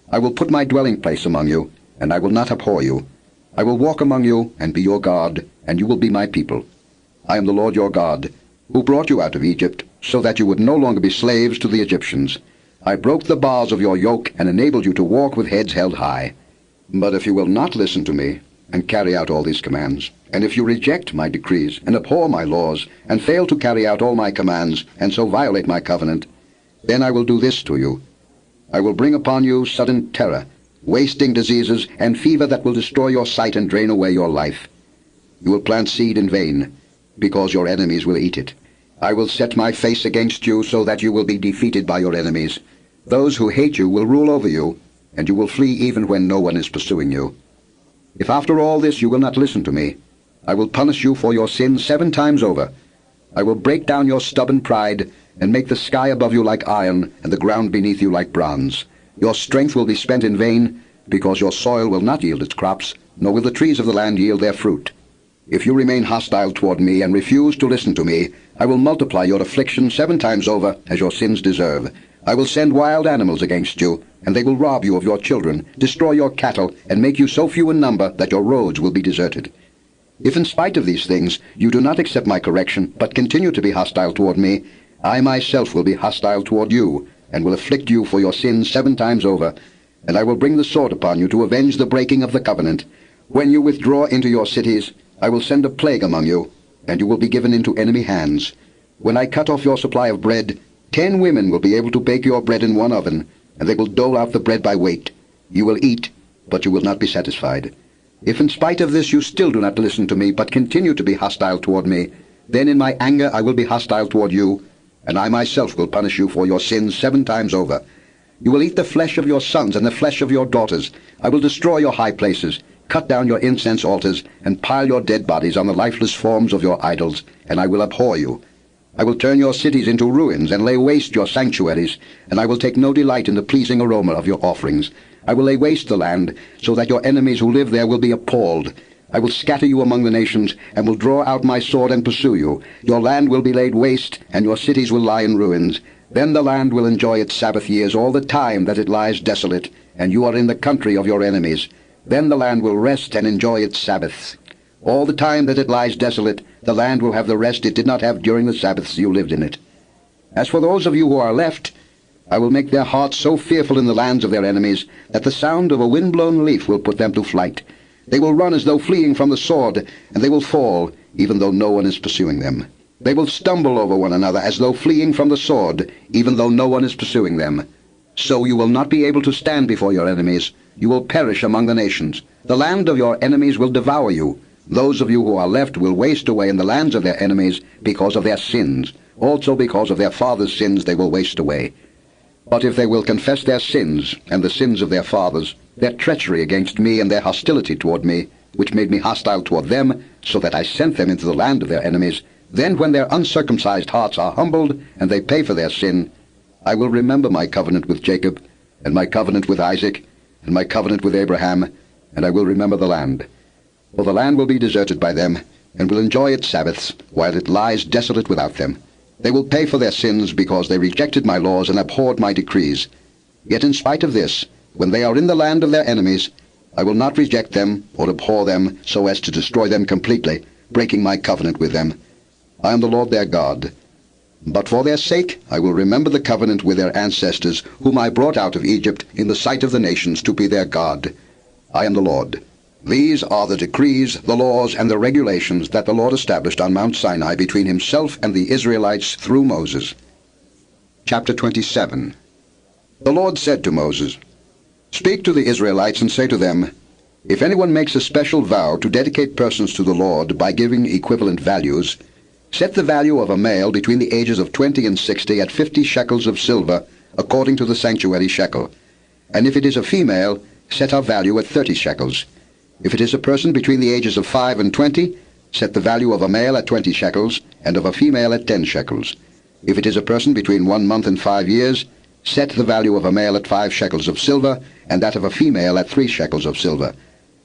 I will put my dwelling place among you, and I will not abhor you. I will walk among you, and be your God, and you will be my people. I am the Lord your God, who brought you out of Egypt, so that you would no longer be slaves to the Egyptians. I broke the bars of your yoke, and enabled you to walk with heads held high. But if you will not listen to me, and carry out all these commands, and if you reject my decrees, and abhor my laws, and fail to carry out all my commands, and so violate my covenant, then I will do this to you. I will bring upon you sudden terror, wasting diseases, and fever that will destroy your sight and drain away your life. You will plant seed in vain, because your enemies will eat it. I will set my face against you, so that you will be defeated by your enemies. Those who hate you will rule over you, and you will flee even when no one is pursuing you. If after all this you will not listen to me, I will punish you for your sins 7 times over. I will break down your stubborn pride, and make the sky above you like iron, and the ground beneath you like bronze. Your strength will be spent in vain, because your soil will not yield its crops, nor will the trees of the land yield their fruit. If you remain hostile toward me, and refuse to listen to me, I will multiply your affliction 7 times over, as your sins deserve. I will send wild animals against you, and they will rob you of your children, destroy your cattle, and make you so few in number that your roads will be deserted. If in spite of these things you do not accept my correction, but continue to be hostile toward me, I myself will be hostile toward you, and will afflict you for your sins 7 times over, and I will bring the sword upon you to avenge the breaking of the covenant. When you withdraw into your cities, I will send a plague among you, and you will be given into enemy hands. When I cut off your supply of bread, 10 women will be able to bake your bread in one oven, and they will dole out the bread by weight. You will eat, but you will not be satisfied. If in spite of this you still do not listen to me, but continue to be hostile toward me, then in my anger I will be hostile toward you, and I myself will punish you for your sins 7 times over. You will eat the flesh of your sons and the flesh of your daughters. I will destroy your high places, cut down your incense altars, and pile your dead bodies on the lifeless forms of your idols, and I will abhor you. I will turn your cities into ruins, and lay waste your sanctuaries, and I will take no delight in the pleasing aroma of your offerings. I will lay waste the land, so that your enemies who live there will be appalled. I will scatter you among the nations, and will draw out my sword and pursue you. Your land will be laid waste, and your cities will lie in ruins. Then the land will enjoy its Sabbath years all the time that it lies desolate, and you are in the country of your enemies. Then the land will rest and enjoy its Sabbaths. All the time that it lies desolate, the land will have the rest it did not have during the Sabbaths you lived in it. As for those of you who are left, I will make their hearts so fearful in the lands of their enemies that the sound of a wind-blown leaf will put them to flight. They will run as though fleeing from the sword, and they will fall, even though no one is pursuing them. They will stumble over one another as though fleeing from the sword, even though no one is pursuing them. So you will not be able to stand before your enemies. You will perish among the nations. The land of your enemies will devour you. Those of you who are left will waste away in the lands of their enemies because of their sins. Also because of their fathers' sins they will waste away. But if they will confess their sins and the sins of their fathers, their treachery against me and their hostility toward me, which made me hostile toward them, so that I sent them into the land of their enemies, then when their uncircumcised hearts are humbled and they pay for their sin, I will remember my covenant with Jacob, and my covenant with Isaac, and my covenant with Abraham, and I will remember the land. For the land will be deserted by them, and will enjoy its Sabbaths, while it lies desolate without them. They will pay for their sins, because they rejected my laws and abhorred my decrees. Yet in spite of this, when they are in the land of their enemies, I will not reject them or abhor them so as to destroy them completely, breaking my covenant with them. I am the Lord their God. But for their sake I will remember the covenant with their ancestors, whom I brought out of Egypt in the sight of the nations to be their God. I am the Lord. These are the decrees, the laws, and the regulations that the Lord established on Mount Sinai between himself and the Israelites through Moses. Chapter 27. The Lord said to Moses, "Speak to the Israelites and say to them, if anyone makes a special vow to dedicate persons to the Lord by giving equivalent values, set the value of a male between the ages of 20 and 60 at 50 shekels of silver, according to the sanctuary shekel. And if it is a female, set her value at 30 shekels. If it is a person between the ages of 5 and 20, set the value of a male at 20 shekels, and of a female at 10 shekels. If it is a person between 1 month and 5 years, set the value of a male at 5 shekels of silver, and that of a female at 3 shekels of silver.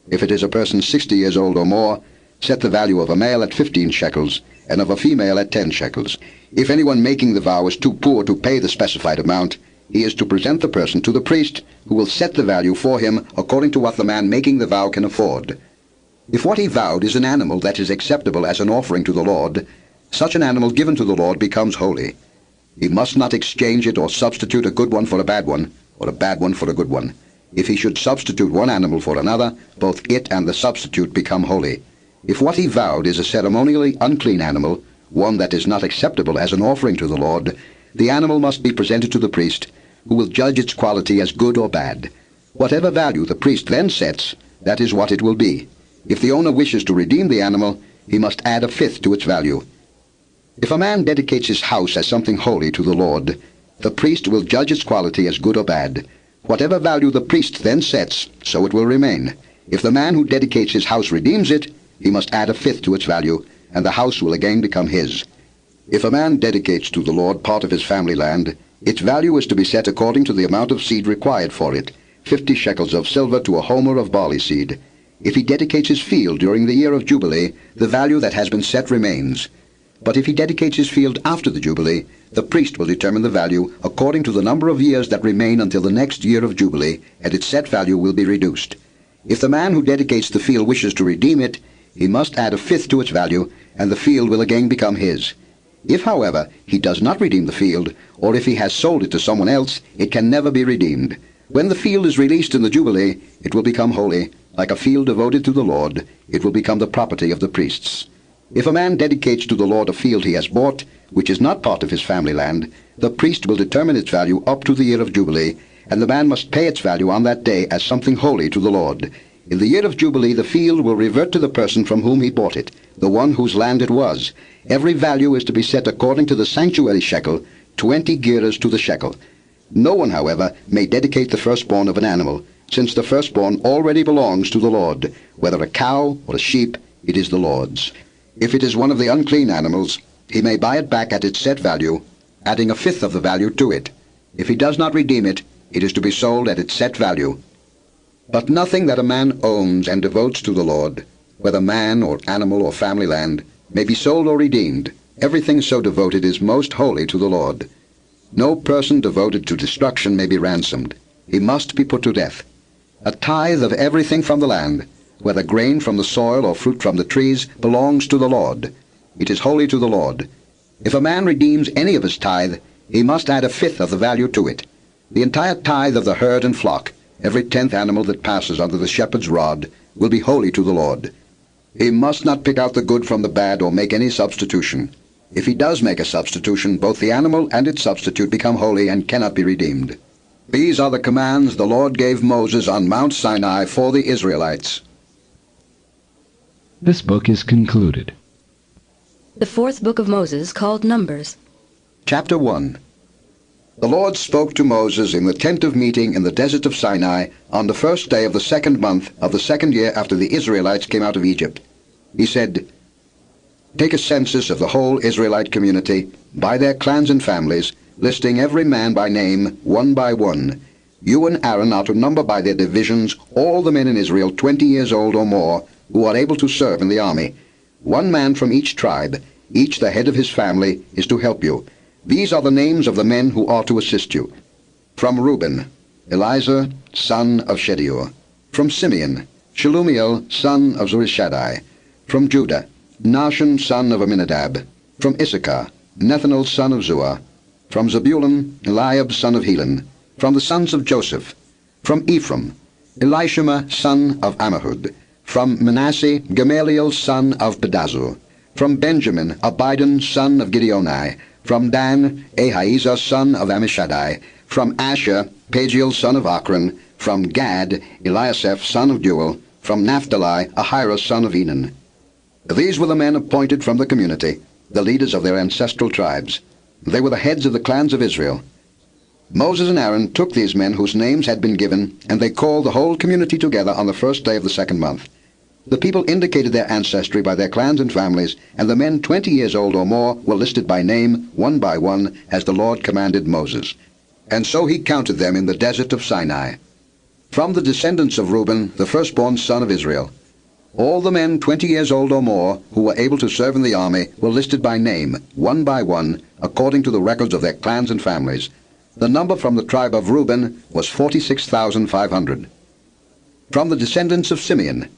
If it is a person 60 years old or more, set the value of a male at 15 shekels, and of a female at 10 shekels. If anyone making the vow is too poor to pay the specified amount, he is to present the person to the priest, who will set the value for him according to what the man making the vow can afford. If what he vowed is an animal that is acceptable as an offering to the Lord, such an animal given to the Lord becomes holy. He must not exchange it or substitute a good one for a bad one, or a bad one for a good one. If he should substitute one animal for another, both it and the substitute become holy. If what he vowed is a ceremonially unclean animal, one that is not acceptable as an offering to the Lord, the animal must be presented to the priest, who will judge its quality as good or bad. Whatever value the priest then sets, that is what it will be. If the owner wishes to redeem the animal, he must add a fifth to its value. If a man dedicates his house as something holy to the Lord, the priest will judge its quality as good or bad. Whatever value the priest then sets, so it will remain. If the man who dedicates his house redeems it, he must add a fifth to its value, and the house will again become his. If a man dedicates to the Lord part of his family land, its value is to be set according to the amount of seed required for it, 50 shekels of silver to a homer of barley seed. If he dedicates his field during the year of Jubilee, the value that has been set remains. But if he dedicates his field after the Jubilee, the priest will determine the value according to the number of years that remain until the next year of Jubilee, and its set value will be reduced. If the man who dedicates the field wishes to redeem it, he must add a fifth to its value, and the field will again become his. If, however, he does not redeem the field, or if he has sold it to someone else, it can never be redeemed. When the field is released in the Jubilee, it will become holy. Like a field devoted to the Lord, it will become the property of the priests. If a man dedicates to the Lord a field he has bought, which is not part of his family land, the priest will determine its value up to the year of Jubilee, and the man must pay its value on that day as something holy to the Lord. In the year of Jubilee, the field will revert to the person from whom he bought it, the one whose land it was. Every value is to be set according to the sanctuary shekel, 20 gerahs to the shekel. No one, however, may dedicate the firstborn of an animal, since the firstborn already belongs to the Lord. Whether a cow or a sheep, it is the Lord's. If it is one of the unclean animals, he may buy it back at its set value, adding a fifth of the value to it. If he does not redeem it, it is to be sold at its set value. But nothing that a man owns and devotes to the Lord, whether man or animal or family land, may be sold or redeemed. Everything so devoted is most holy to the Lord. No person devoted to destruction may be ransomed. He must be put to death. A tithe of everything from the land, whether grain from the soil or fruit from the trees, belongs to the Lord. It is holy to the Lord. If a man redeems any of his tithe, he must add a fifth of the value to it. The entire tithe of the herd and flock, every 10th animal that passes under the shepherd's rod, will be holy to the Lord. He must not pick out the good from the bad or make any substitution. If he does make a substitution, both the animal and its substitute become holy and cannot be redeemed. These are the commands the Lord gave Moses on Mount Sinai for the Israelites. This book is concluded. The fourth book of Moses, called Numbers. Chapter 1. The Lord spoke to Moses in the tent of meeting in the desert of Sinai on the first day of the 2nd month of the 2nd year after the Israelites came out of Egypt. He said, "Take a census of the whole Israelite community, by their clans and families, listing every man by name, one by one. You and Aaron are to number by their divisions all the men in Israel 20 years old or more, who are able to serve in the army. One man from each tribe, each the head of his family, is to help you. These are the names of the men who are to assist you. From Reuben, Elizur, son of Shedeur. From Simeon, Shelumiel, son of Zurishaddai. From Judah, Nahshon, son of Amminadab. From Issachar, Nethanel, son of Zuar. From Zebulun, Eliab, son of Helon. From the sons of Joseph. From Ephraim, Elishama, son of Ammihud. From Manasseh, Gamaliel, son of Pedazur. From Benjamin, Abidan, son of Gideoni. From Dan, Ahiezer, son of Ammishaddai. From Asher, Pagiel, son of Akron. From Gad, Eliasaph, son of Deuel. From Naphtali, Ahira, son of Enan. These were the men appointed from the community, the leaders of their ancestral tribes. They were the heads of the clans of Israel. Moses and Aaron took these men whose names had been given, and they called the whole community together on the first day of the second month. The people indicated their ancestry by their clans and families, and the men 20 years old or more were listed by name, one by one, as the Lord commanded Moses. And so he counted them in the desert of Sinai. From the descendants of Reuben, the firstborn son of Israel, all the men 20 years old or more who were able to serve in the army were listed by name, one by one, according to the records of their clans and families. The number from the tribe of Reuben was 46,500. From the descendants of Simeon,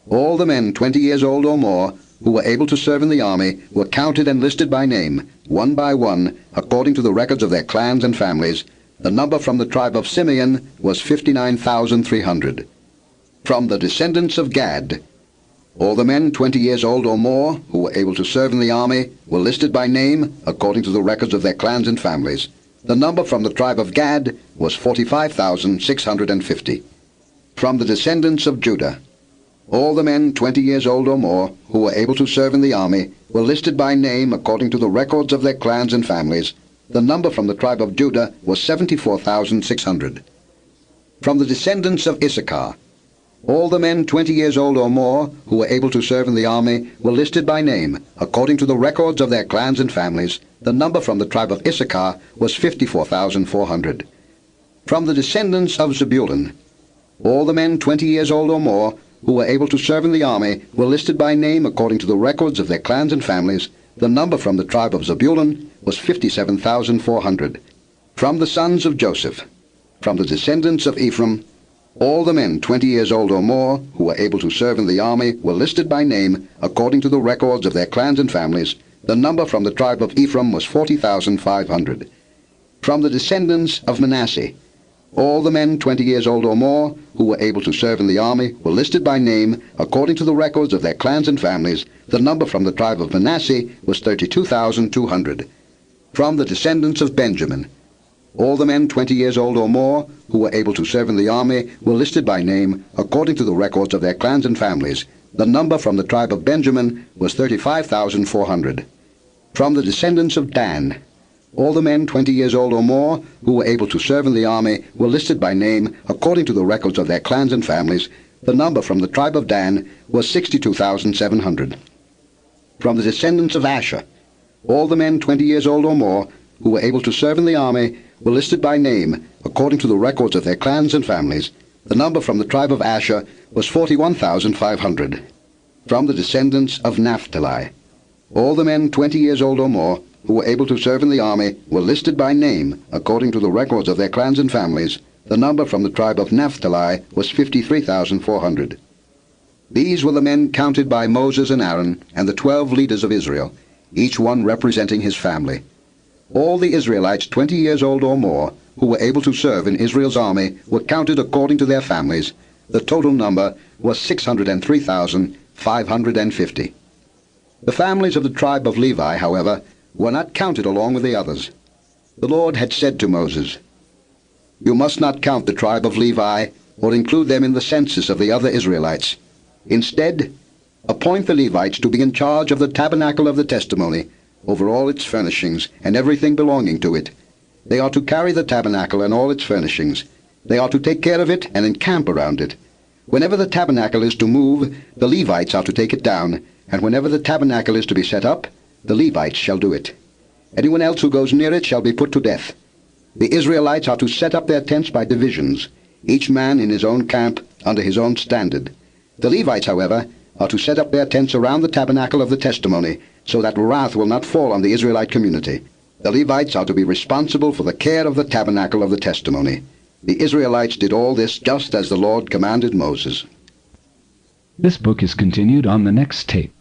all the men 20 years old or more who were able to serve in the army were counted and listed by name, one by one, according to the records of their clans and families. The number from the tribe of Simeon was 59,300. From the descendants of Gad, all the men 20 years old or more who were able to serve in the army were listed by name, according to the records of their clans and families. The number from the tribe of Gad was 45,650. From the descendants of Judah, all the men 20 years old or more who were able to serve in the army were listed by name according to the records of their clans and families. The number from the tribe of Judah was 74,600. From the descendants of Issachar, all the men 20 years old or more who were able to serve in the army were listed by name according to the records of their clans and families. The number from the tribe of Issachar was 54,400. From the descendants of Zebulun, all the men 20 years old or more who were able to serve in the army were listed by name according to the records of their clans and families. The number from the tribe of Zebulun was 57,400. From the sons of Joseph, from the descendants of Ephraim, all the men 20 years old or more who were able to serve in the army were listed by name according to the records of their clans and families. The number from the tribe of Ephraim was 40,500. From the descendants of Manasseh, all the men 20 years old or more who were able to serve in the army were listed by name according to the records of their clans and families. The number from the tribe of Manasseh was 32,200. From the descendants of Benjamin, all the men 20 years old or more who were able to serve in the army were listed by name according to the records of their clans and families. The number from the tribe of Benjamin was 35,400. From the descendants of Dan, all the men 20 years old or more who were able to serve in the army were listed by name according to the records of their clans and families. The number from the tribe of Dan was 62,700. From the descendants of Asher, all the men 20 years old or more who were able to serve in the army were listed by name according to the records of their clans and families. The number from the tribe of Asher was 41,500. From the descendants of Naphtali, all the men 20 years old or more who were able to serve in the army were listed by name according to the records of their clans and families. The number from the tribe of Naphtali was 53,400. These were the men counted by Moses and Aaron and the 12 leaders of Israel, each one representing his family. All the Israelites 20 years old or more who were able to serve in Israel's army were counted according to their families. The total number was 603,550. The families of the tribe of Levi, however, were not counted along with the others. The Lord had said to Moses, "You must not count the tribe of Levi or include them in the census of the other Israelites. Instead, appoint the Levites to be in charge of the tabernacle of the testimony, over all its furnishings and everything belonging to it. They are to carry the tabernacle and all its furnishings. They are to take care of it and encamp around it. Whenever the tabernacle is to move, the Levites are to take it down, and whenever the tabernacle is to be set up, the Levites shall do it. Anyone else who goes near it shall be put to death. The Israelites are to set up their tents by divisions, each man in his own camp under his own standard. The Levites, however, are to set up their tents around the tabernacle of the testimony, so that wrath will not fall on the Israelite community. The Levites are to be responsible for the care of the tabernacle of the testimony. The Israelites did all this just as the Lord commanded Moses. This book is continued on the next tape.